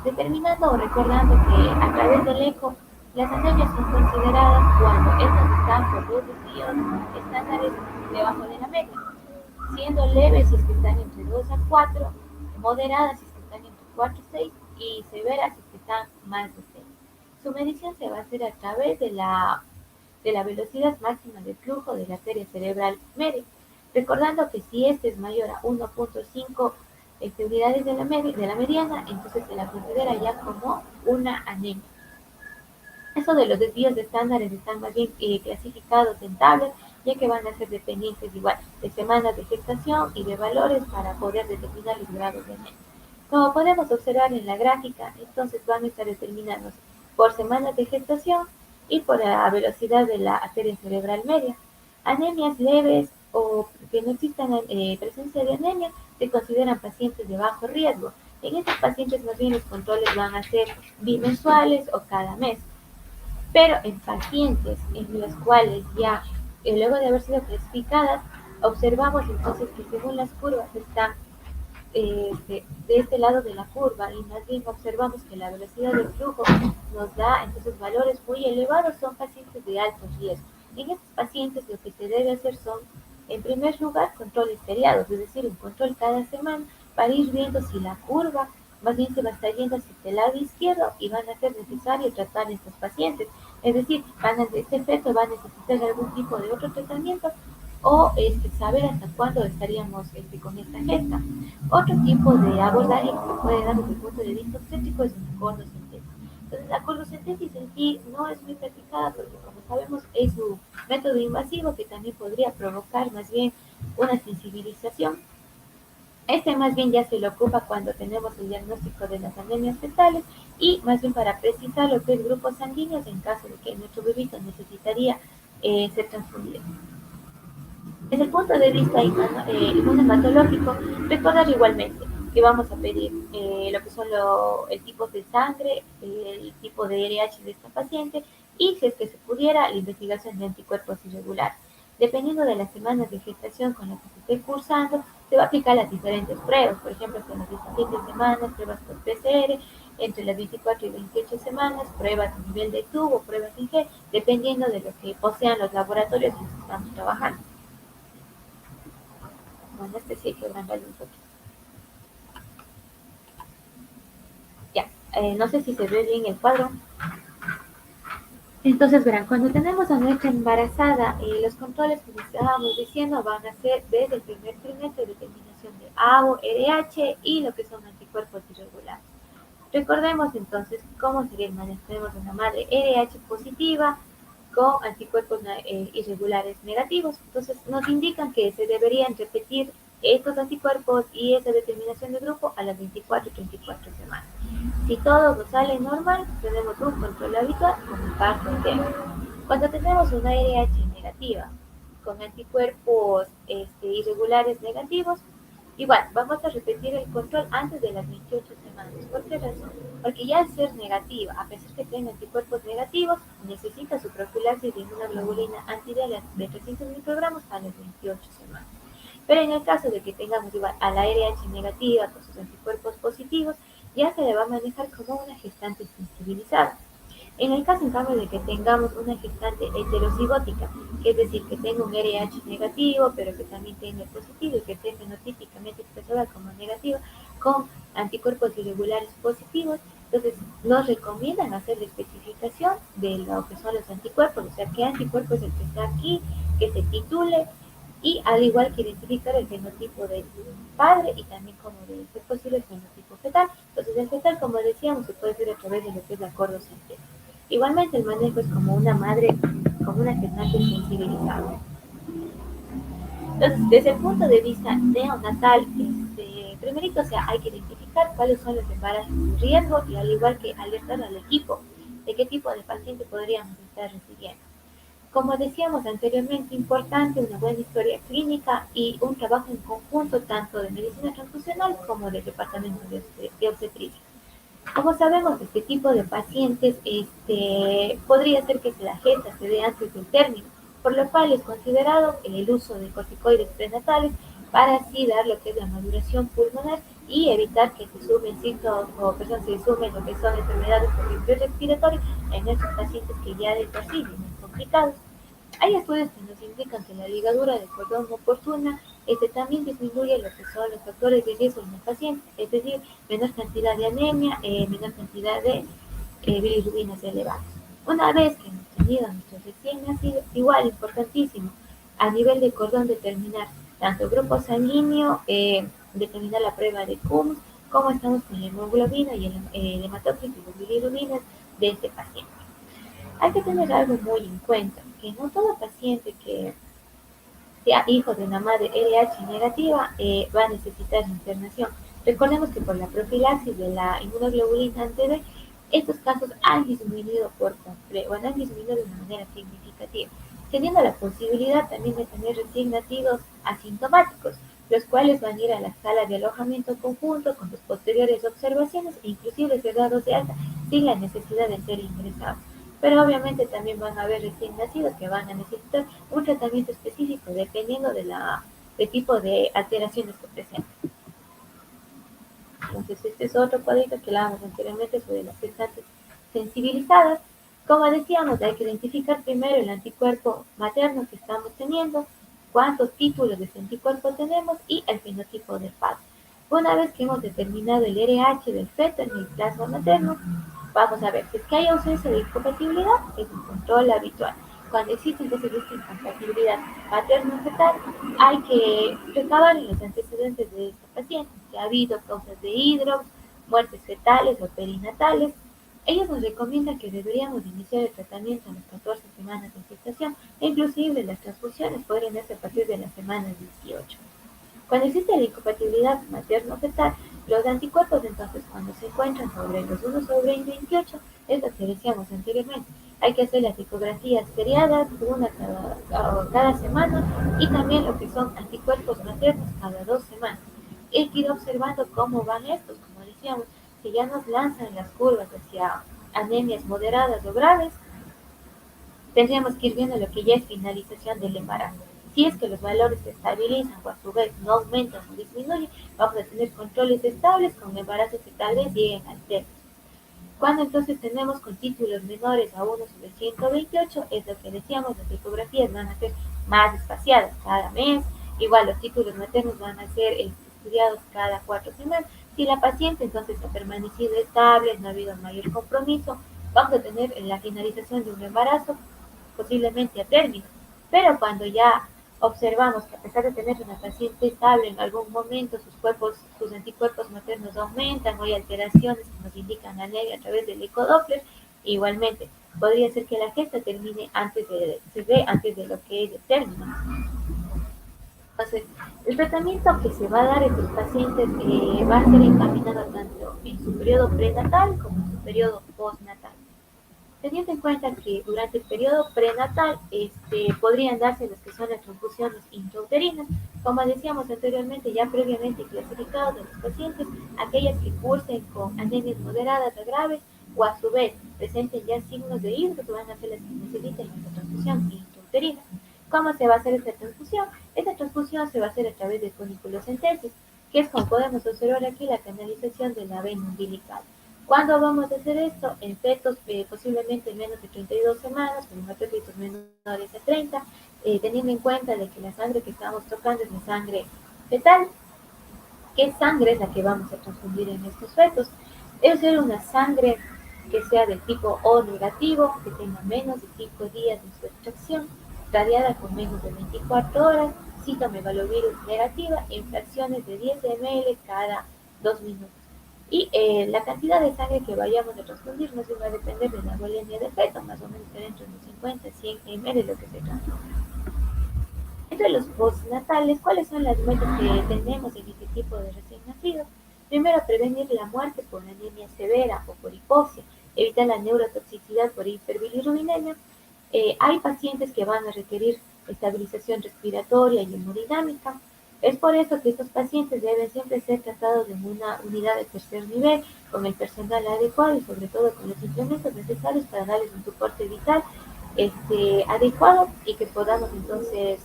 determinando o recordando que a través del eco las anemias son consideradas cuando estas están por 2 desvíos estándares debajo de la media, siendo leves si es que están entre 2 a 4, moderadas si es que están entre 4 a 6 y severas si es que están más de 6. Su medición se va a hacer a través de la velocidad máxima de flujo de la arteria cerebral media, recordando que si este es mayor a 1.5 unidades de la mediana, entonces se la considera ya como una anemia. Eso de los desvíos de estándares están más bien clasificados en tablas, ya que van a ser dependientes igual de semanas de gestación y de valores para poder determinar los grados de anemia. Como podemos observar en la gráfica, entonces van a estar determinados por semanas de gestación y por la velocidad de la arteria cerebral media. Anemias leves o que no existan presencia de anemia se consideran pacientes de bajo riesgo. En estos pacientes más bien los controles van a ser bimensuales o cada mes. Pero en pacientes en los cuales ya luego de haber sido clasificadas, observamos entonces que según las curvas están de este lado de la curva y más bien observamos que la velocidad del flujo nos da entonces valores muy elevados, son pacientes de alto riesgo. En estos pacientes lo que se debe hacer son, en primer lugar, controles seriados, es decir, un control cada semana para ir viendo si la curva más bien se va a estar yendo hacia el lado izquierdo y van a ser necesario tratar a estos pacientes. Es decir, este efecto va a necesitar algún tipo de otro tratamiento o saber hasta cuándo estaríamos con esta gesta. Otro tipo de abordaje que se puede dar desde el punto de vista obstétrico es una cordocentesis. Entonces, la cordocentesis en sí no es muy practicada porque, como sabemos, es un método invasivo que también podría provocar más bien una sensibilización. Este más bien ya se lo ocupa cuando tenemos el diagnóstico de las anemias fetales y más bien para precisar lo que es grupos sanguíneos en caso de que nuestro bebito necesitaría ser transfundido. Desde el punto de vista inmunohematológico, recordar igualmente que vamos a pedir lo que son el tipo de sangre, el tipo de RH de esta paciente y, si es que se pudiera, la investigación de anticuerpos irregulares. Dependiendo de las semanas de gestación con las que se esté cursando, se va a aplicar las diferentes pruebas, por ejemplo, hasta las 17 semanas, pruebas por PCR, entre las 24 y 28 semanas, pruebas a nivel de tubo, pruebas en gel, dependiendo de lo que posean los laboratorios en los que estamos trabajando. Bueno, este sí hay que agrandarlo un poquito. Ya, no sé si se ve bien el cuadro. Entonces verán, cuando tenemos a nuestra embarazada, los controles que estábamos diciendo van a ser desde el primer trimestre, determinación de ABO, RH y lo que son anticuerpos irregulares. Recordemos entonces cómo sería el manejo. Tenemos una madre RH positiva con anticuerpos irregulares negativos. Entonces nos indican que se deberían repetir estos anticuerpos y esa determinación de grupo a las 24 y 34 semanas. Si todo nos sale normal, tenemos un control habitual con un parto entero. Cuando tenemos una RH negativa con anticuerpos irregulares negativos, igual, vamos a repetir el control antes de las 28 semanas. ¿Por qué razón? Porque ya al ser negativa, a pesar que tenga anticuerpos negativos, necesita su profilaxis de inmunoglobulina antiviral de 300 microgramos a las 28 semanas. Pero en el caso de que tengamos igual a la RH negativa con sus anticuerpos positivos, ya se le va a manejar como una gestante sensibilizada. En el caso, en cambio, de que tengamos una gestante heterocigótica, es decir, que tenga un RH negativo, pero que también tenga positivo y que esté fenotípicamente expresada como negativa, con anticuerpos irregulares positivos, entonces nos recomiendan hacer la especificación de lo que son los anticuerpos, o sea, qué anticuerpo es el que está aquí, que se titule, y al igual que identificar el fenotipo del padre y también como de ser posible el fenotipo fetal. Entonces el fetal, como decíamos, se puede hacer a través de lo que es la cordocentesis. Igualmente el manejo es como una madre, como una gestante sensibilizada. Entonces, desde el punto de vista neonatal, primerito, o sea, hay que identificar cuáles son los embarazos de riesgo y al igual que alertar al equipo de qué tipo de paciente podríamos estar recibiendo. Como decíamos anteriormente, importante una buena historia clínica y un trabajo en conjunto tanto de medicina transfusional como del departamento de obstetricia. Como sabemos, este tipo de pacientes podría ser que la gesta se dé antes del término, por lo cual es considerado el uso de corticoides prenatales para así dar lo que es la maduración pulmonar y evitar que se sumen síntomas o personas se sumen lo que son enfermedades por respiratorio en estos pacientes que ya de por sí vienen complicados. Hay estudios que nos indican que la ligadura de cordón oportuna también disminuye lo que son los factores de riesgo en el paciente, es decir, menor cantidad de anemia, menor cantidad de bilirrubinas elevadas. Una vez que hemos tenido a nuestro recién nacido, igual importantísimo, a nivel de cordón determinar tanto el grupo sanguíneo, determinar la prueba de CUMS, cómo estamos con la hemoglobina y el hematócrito y las bilirrubinas de este paciente. Hay que tener algo muy en cuenta, que no todo paciente que sea hijo de una madre RH negativa va a necesitar internación. Recordemos que por la profilaxis de la inmunoglobulina ante B, estos casos han disminuido han disminuido de una manera significativa, teniendo la posibilidad también de tener recién nacidos asintomáticos, los cuales van a ir a la sala de alojamiento conjunto con sus posteriores observaciones e inclusive ser dados de alta sin la necesidad de ser ingresados. Pero obviamente también van a haber recién nacidos que van a necesitar un tratamiento específico dependiendo del tipo de alteraciones que presenten. Entonces, este es otro cuadrito que hablábamos anteriormente sobre las gestantes sensibilizadas. Como decíamos, hay que identificar primero el anticuerpo materno que estamos teniendo, cuántos títulos de ese anticuerpo tenemos y el fenotipo del padre. Una vez que hemos determinado el RH del feto en el plasma materno, vamos a ver si es que hay ausencia de incompatibilidad, es un control habitual. Cuando existe entonces esta incompatibilidad materno-fetal, hay que recabar en los antecedentes de esta paciente, si ha habido causas de hidrox, muertes fetales o perinatales. Ellos nos recomiendan que deberíamos iniciar el tratamiento a las 14 semanas de gestación, e inclusive las transfusiones podrían darse a partir de la semana 18. Cuando existe la incompatibilidad materno-fetal, los anticuerpos entonces cuando se encuentran sobre los 1/28, es lo que decíamos anteriormente, hay que hacer las ecografías seriadas, una cada semana, y también lo que son anticuerpos maternos cada 2 semanas. Hay que ir observando cómo van estos, como decíamos, si ya nos lanzan las curvas hacia anemias moderadas o graves, tendríamos que ir viendo lo que ya es finalización del embarazo. Si es que los valores se estabilizan o a su vez no aumentan o disminuyen, vamos a tener controles estables con embarazos que tal vez lleguen al término. Cuando entonces tenemos con títulos menores a 1/128, es lo que decíamos, las ecografías van a ser más espaciadas cada mes, igual los títulos maternos van a ser estudiados cada 4 semanas. Si la paciente entonces ha permanecido estable, no ha habido mayor compromiso, vamos a tener la finalización de un embarazo posiblemente a término. Pero cuando ya observamos que a pesar de tener una paciente estable, en algún momento sus anticuerpos maternos aumentan o hay alteraciones que nos indican anemia a través del ecodoppler, igualmente podría ser que la gesta termine se dé antes de lo que es el término. Entonces, el tratamiento que se va a dar en los pacientes va a ser encaminado tanto en su periodo prenatal como en su periodo postnatal. Teniendo en cuenta que durante el periodo prenatal podrían darse las que son las transfusiones intrauterinas, como decíamos anteriormente, ya previamente clasificados de los pacientes, aquellas que cursen con anemias moderadas a graves o a su vez presenten ya signos de hidro, van a ser las que necesiten esta transfusión intrauterina. ¿Cómo se va a hacer esta transfusión? Esta transfusión se va a hacer a través de funiculocentesis, que es como podemos observar aquí la canalización de la vena umbilical. ¿Cuándo vamos a hacer esto? En fetos posiblemente menos de 32 semanas, con hematocritos menores de 30, teniendo en cuenta de que la sangre que estamos tocando es la sangre fetal. ¿Qué sangre es la que vamos a transfundir en estos fetos? Debe ser una sangre que sea del tipo O negativo, que tenga menos de 5 días de su extracción, radiada con menos de 24 horas, citomegalovirus negativa, en fracciones de 10 ml cada 2 minutos. Y la cantidad de sangre que vayamos a transfundir nos va a depender de la volemia del feto, más o menos dentro de 50 a 100 ml lo que se transfunde. Entre los postnatales, ¿cuáles son las metas que tenemos en este tipo de recién nacidos? Primero, prevenir la muerte por anemia severa o por hipoxia, evitar la neurotoxicidad por hiperbilirubinemia. Hay pacientes que van a requerir estabilización respiratoria y hemodinámica. Es por eso que estos pacientes deben siempre ser tratados en una unidad de tercer nivel, con el personal adecuado y sobre todo con los implementos necesarios para darles un soporte vital adecuado y que podamos entonces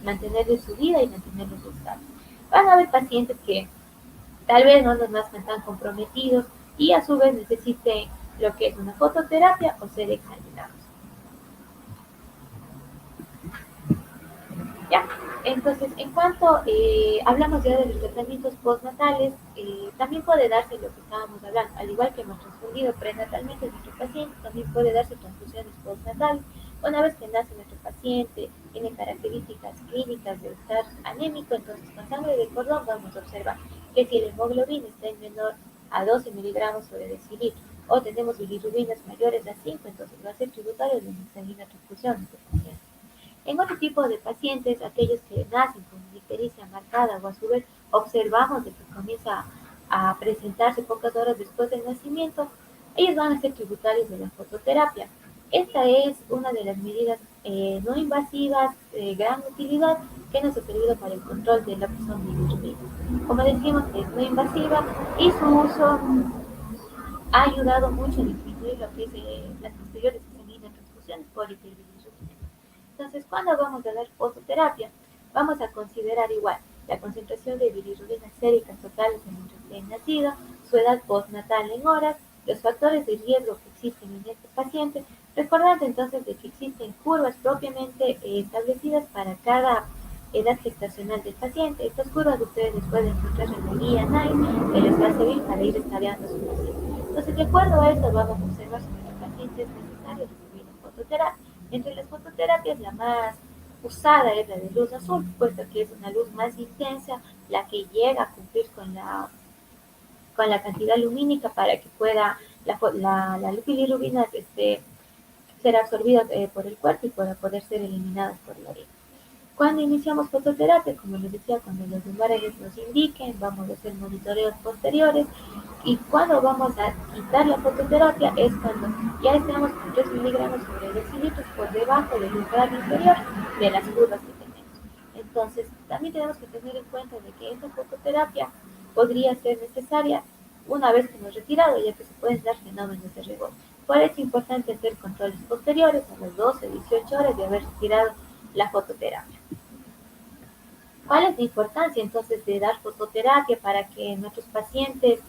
mantenerles su vida y mantenerlos estables. Van a haber pacientes que tal vez no nos nazcan tan comprometidos y a su vez necesiten lo que es una fototerapia o ser examinados. Ya, entonces en cuanto hablamos ya de los tratamientos postnatales, también puede darse lo que estábamos hablando, al igual que hemos transfundido prenatalmente nuestro paciente, también puede darse transfusiones postnatales. Una vez que nace nuestro paciente, tiene características clínicas de estar anémico, entonces con sangre de cordón vamos a observar que si la hemoglobina está en menor a 12 miligramos sobre decilitro o tenemos bilirrubinas mayores a 5, entonces va a ser tributario de una transfusión de este paciente. En otro tipo de pacientes, aquellos que nacen con ictericia marcada o a su vez observamos de que comienza a presentarse pocas horas después del nacimiento, ellos van a ser tributarios de la fototerapia. Esta es una de las medidas no invasivas de gran utilidad que nos ha servido para el control de lo que son bilirrubinas. Como decimos, es no invasiva y su uso ha ayudado mucho a disminuir lo que es las posteriores sanguíneas transfusiones por hiperbilirrubina. Entonces, ¿cuándo vamos a dar fototerapia? Vamos a considerar igual la concentración de bilirrubinas séricas totales en el recién nacido, su edad postnatal en horas, los factores de riesgo que existen en este paciente, recordando entonces de que existen curvas propiamente establecidas para cada edad gestacional del paciente. Estas curvas ustedes les pueden encontrar en la guía NICE que les va a servir para ir estudiando su paciente. Entonces, de acuerdo a esto, vamos a observar si nuestro paciente es necesario recibir fototerapia. Entre las fototerapias, la más usada es la de luz azul, puesto que es una luz más intensa, la que llega a cumplir con la cantidad lumínica para que pueda la bilirrubina ser absorbida por el cuerpo y para poder ser eliminadas por la orina. Cuando iniciamos fototerapia, como les decía, cuando los lumbares nos indiquen, vamos a hacer monitoreos posteriores y cuando vamos a quitar la fototerapia es cuando ya estamos con 3 miligramos sobre decilitros por debajo del umbral inferior de las curvas que tenemos. Entonces, también tenemos que tener en cuenta de que esta fototerapia podría ser necesaria una vez que hemos retirado, ya que se pueden dar fenómenos de rebote. Por eso es importante hacer controles posteriores a las 12-18 horas de haber retirado la fototerapia. ¿Cuál es la importancia entonces de dar fototerapia para que nuestros pacientes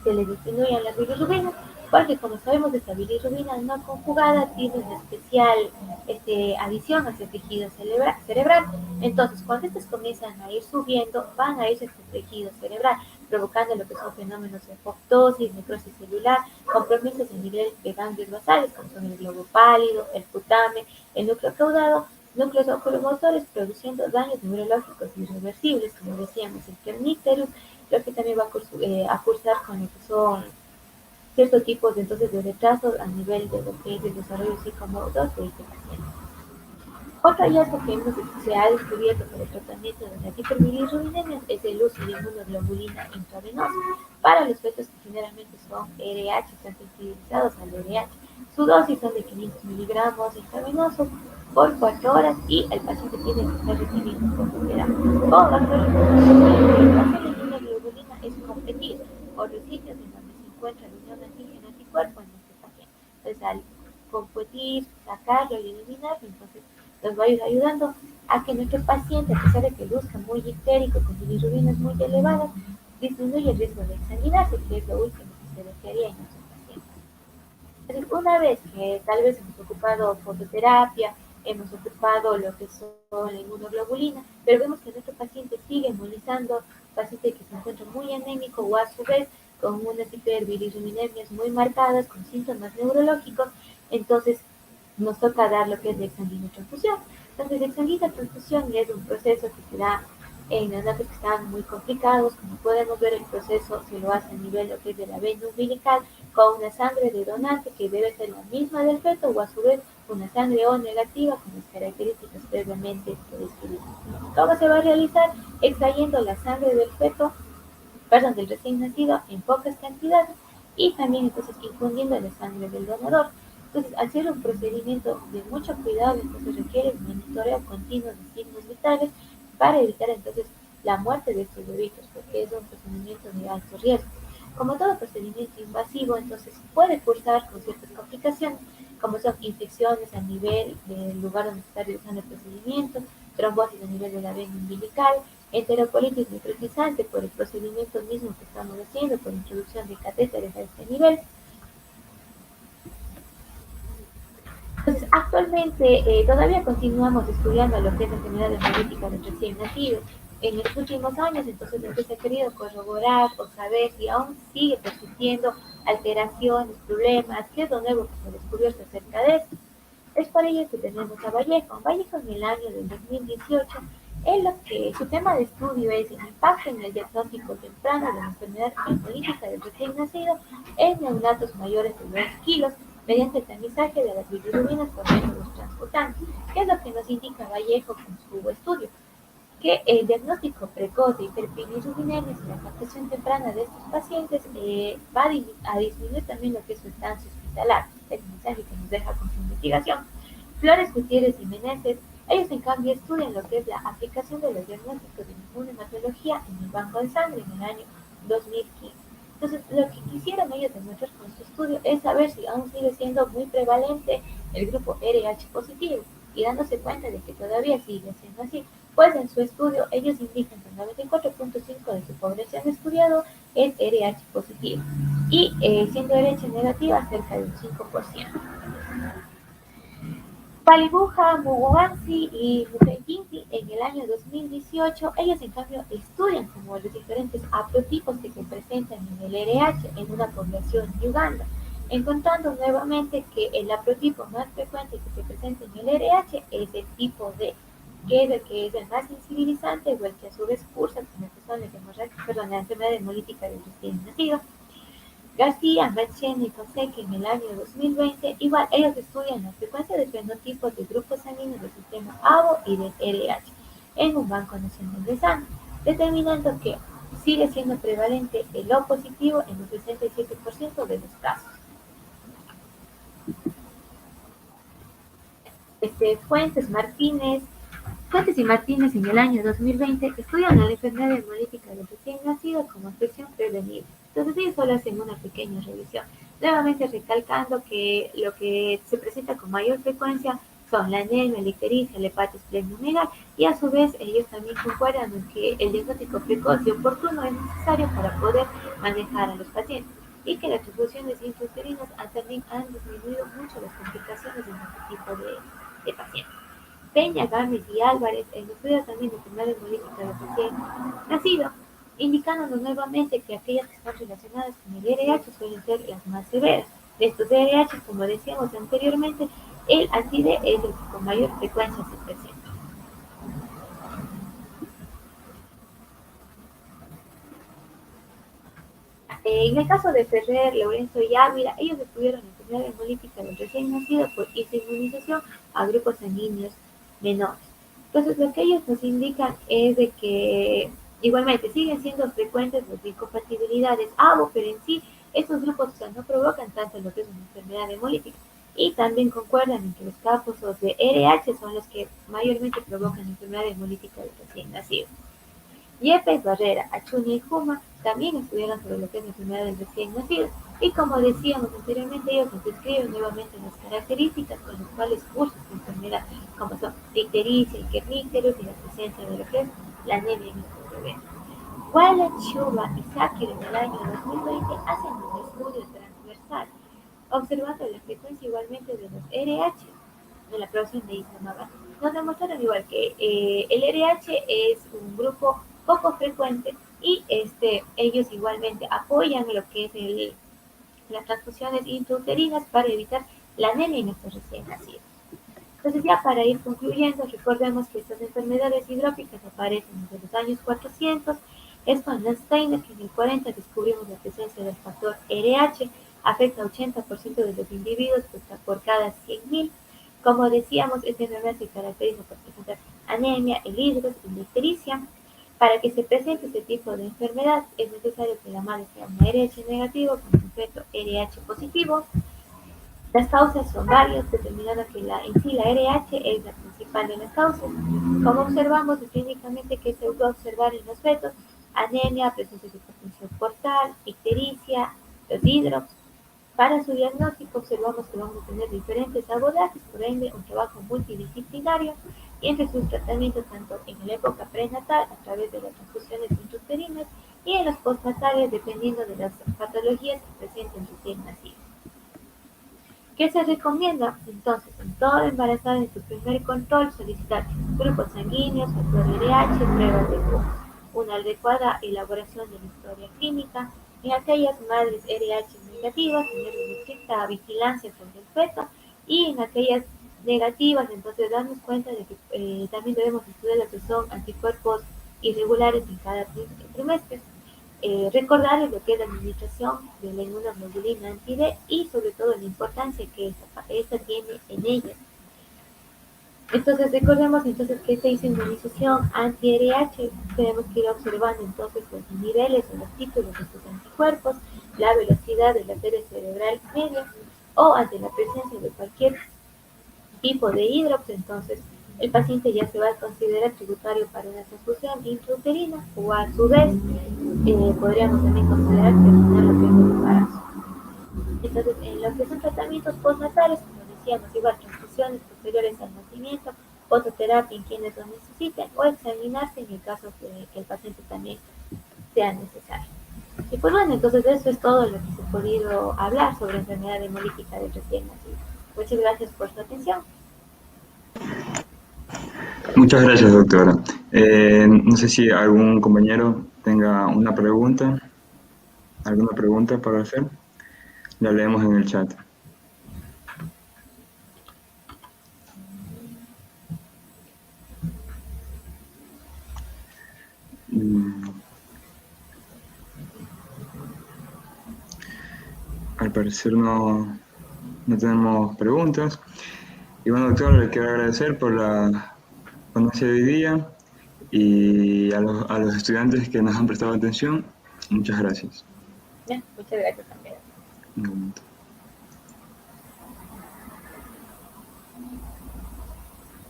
se les disminuyan las bilirrubinas? Porque como sabemos, esta bilirrubina no conjugada tiene una especial adición hacia el tejido cerebral. Entonces, cuando estas comienzan a ir subiendo, van a irse hacia el tejido cerebral, provocando lo que son fenómenos de apoptosis, necrosis celular, compromisos a nivel de ganglios basales, como son el globo pálido, el putame, el núcleo caudado, núcleos oculomotores, produciendo daños neurológicos irreversibles, como decíamos, el kernicterus, lo que también va a cursar con lo que son ciertos tipos entonces de retrasos a nivel de lo que es el desarrollo psicomotor de este paciente. Otro hallazgo que se ha descubierto para el tratamiento de la hiperbilirrubinemia es el uso de inmunoglobulina intravenosa para los fetos que generalmente son RH, están sensibilizados al RH. Su dosis son de 500 miligramos intravenosos por 4 horas y el paciente tiene que estar recibiendo fototerapia. Con la recomendación de inmunoglobulina es competir por los sitios en donde se encuentra la unión antígeno-anticuerpo en este paciente. Entonces, al competir, sacarlo y eliminarlo, entonces nos va a ir ayudando a que nuestro paciente, a pesar de que luzca muy ictérico, con bilirrubinas muy elevadas, disminuye el riesgo de exsanguinarse, que es lo último que se desearía en nuestros pacientes. Entonces, una vez que tal vez hemos ocupado fototerapia, hemos ocupado lo que son la inmunoglobulina, pero vemos que nuestro paciente sigue embolizando, paciente que se encuentra muy anémico o a su vez con unas hiperbilirrubinemia muy marcadas, con síntomas neurológicos, entonces nos toca dar lo que es la exsanguinotransfusión. Entonces, la exsanguinotransfusión es un proceso que se da en neonatos que están muy complicados. Como podemos ver, el proceso se lo hace a nivel lo que es de la vena umbilical con una sangre de donante que debe ser la misma del feto o a su vez una sangre O negativa con las características previamente descritas. ¿Cómo se va a realizar? Extrayendo la sangre del feto, perdón, del recién nacido en pocas cantidades y también entonces infundiendo la sangre del donador. Entonces, al ser un procedimiento de mucho cuidado, entonces requiere un monitoreo continuo de signos vitales para evitar entonces la muerte de estos bebitos, porque es un procedimiento de alto riesgo. Como todo procedimiento invasivo, entonces puede cursar con ciertas complicaciones, como son infecciones a nivel del lugar donde se está realizando el procedimiento, trombosis a nivel de la vena umbilical, enterocolitis necrotizante por el procedimiento mismo que estamos haciendo, por introducción de catéteres a este nivel. Entonces, actualmente todavía continuamos estudiando lo que es la enfermedad hemolítica del recién nacido. En los últimos años, entonces, lo que se ha querido corroborar o saber si aún sigue persistiendo alteraciones, problemas, qué es lo nuevo que se ha descubierto acerca de esto. Es por ello que tenemos a Vallejo. Vallejo en el año del 2018, en lo que su tema de estudio es el impacto en el diagnóstico temprano de la enfermedad hemolítica del recién nacido en neonatos mayores de 2 kilos mediante el tamizaje de las bilirrubinas por métodos transportantes, que es lo que nos indica Vallejo con su estudio. que el diagnóstico precoz de hiperpinilrubinemia y la captación temprana de estos pacientes va a disminuir también lo que es su estancia hospitalaria. Es el mensaje que nos deja con su investigación. Flores Gutiérrez y Meneses, ellos en cambio estudian lo que es la aplicación de los diagnósticos de inmunohematología en el banco de sangre en el año 2015. Entonces, lo que quisieron ellos demostrar con su estudio es saber si aún sigue siendo muy prevalente el grupo RH positivo y dándose cuenta de que todavía sigue siendo así, pues en su estudio ellos indican que el 94.5% de su población estudiado es RH positivo y siendo RH negativa cerca del 5%. Palibuja, Mugubansi y Mujayinsi en el año 2018, ellos en cambio estudian como los diferentes haplotipos que se presentan en el RH en una población de Uganda, encontrando nuevamente que el haplotipo más frecuente que se presenta en el RH es el tipo D, que es el más sensibilizante o el que a su vez cursa con la enfermedad hemolítica del recién nacido. García, Marchena y Fonseca en el año 2020, igual ellos estudian la frecuencia de fenotipos de grupos sanguíneos del sistema ABO y del RH en un banco nacional de sangre, determinando que sigue siendo prevalente el O positivo en un 67% de los casos. Fuentes y Martínez en el año 2020 estudian la enfermedad hemolítica del recién nacido como infección prevenible. Entonces ellos solo hacen una pequeña revisión, nuevamente recalcando que lo que se presenta con mayor frecuencia son la anemia, la ictericia, la hepatitis pleumomegal y a su vez ellos también concuerdan en que el diagnóstico precoz y oportuno es necesario para poder manejar a los pacientes y que las transfusiones intrauterinas también han disminuido mucho las complicaciones de este tipo de pacientes. Peña, Gámez y Álvarez en estudios también de enfermedad hemolítica del recién nacido, indicándonos nuevamente que aquellas que están relacionadas con el RH suelen ser las más severas. De estos RH, como decíamos anteriormente, el anti-D es el que con mayor frecuencia se presenta. En el caso de Ferrer, Lorenzo y Ávila, ellos estudiaron la enfermedad hemolítica del recién nacido por inmunización a grupos sanguíneos menores. Entonces, lo que ellos nos indican es de que igualmente siguen siendo frecuentes las incompatibilidades ABO, pero en sí estos grupos no provocan tanto lo que es una enfermedad hemolítica. Y también concuerdan en que los casos de RH son los que mayormente provocan enfermedad hemolítica del recién nacido. Yepes, Barrera, Achuña y Juma también estudiaron sobre lo que es la enfermedad del recién nacido y como decíamos anteriormente, ellos nos describen nuevamente las características con las cuales cursa esta enfermedad, como son ictericia, kernícteros y la presencia de lo que es la anemia en estos bebés. Wallet, Chuba y Sakir en el año 2020 hacen un estudio transversal, observando la frecuencia igualmente de los RH en la producción de Islamabad. Nos demostraron igual que el RH es un grupo poco frecuente y ellos igualmente apoyan lo que es las transfusiones intrauterinas para evitar la anemia en estos recién nacidos. Entonces ya para ir concluyendo, recordemos que estas enfermedades hidrópicas aparecen desde los años 400. Es con Steiner que en el 40 descubrimos la presencia del factor RH, afecta a 80% de los individuos por cada 100.000. Como decíamos, esta enfermedad se caracteriza por presentar anemia, elidros y ictericia. Para que se presente este tipo de enfermedad es necesario que la madre sea una RH negativo con un feto RH positivo. Las causas son varias, determinando que en sí la RH es la principal de las causas. Como observamos clínicamente que se puede observar en los fetos, anemia, presencia de hipertensión portal, ictericia, los hidrops. Para su diagnóstico observamos que vamos a tener diferentes abordajes, por ende un trabajo multidisciplinario y entre sus tratamientos tanto en la época prenatal a través de las transfusiones intrauterinas y en los postnatales dependiendo de las patologías que presenten recién nacidos. ¿Qué se recomienda? Entonces, en toda embarazada en su primer control solicitar grupos sanguíneos, factor RH, pruebas de PUM, una adecuada elaboración de la historia clínica, en aquellas madres RH negativas, tener una estricta vigilancia sobre el feto y en aquellas negativas, entonces darnos cuenta de que también debemos estudiar lo que son anticuerpos irregulares en cada trimestre. Recordarles lo que es la administración de la inmunoglobulina anti-D y sobre todo la importancia que esta tiene en ellas. Entonces recordemos entonces que esta inmunización anti-RH tenemos que ir observando entonces los niveles o los títulos de estos anticuerpos, la velocidad de la arteria cerebral media o ante la presencia de cualquier tipo de hidrox, entonces el paciente ya se va a considerar tributario para una transfusión intrauterina o a su vez podríamos también considerar terminar lo que es el embarazo. Entonces, en lo que son tratamientos postnatales, como decíamos, igual transfusiones posteriores al nacimiento, fototerapia en quienes lo necesiten o examinarse en el caso que el paciente también sea necesario. Y pues bueno, entonces eso es todo lo que se ha podido hablar sobre enfermedad hemolítica del recién nacido. Muchas gracias por su atención. Muchas gracias, doctora. No sé si algún compañero tenga alguna pregunta para hacer. La leemos en el chat. Mm, Al parecer no tenemos preguntas. Y bueno, doctor, le quiero agradecer por la ponencia de hoy día y a los estudiantes que nos han prestado atención. Muchas gracias. Muchas gracias también. Un momento.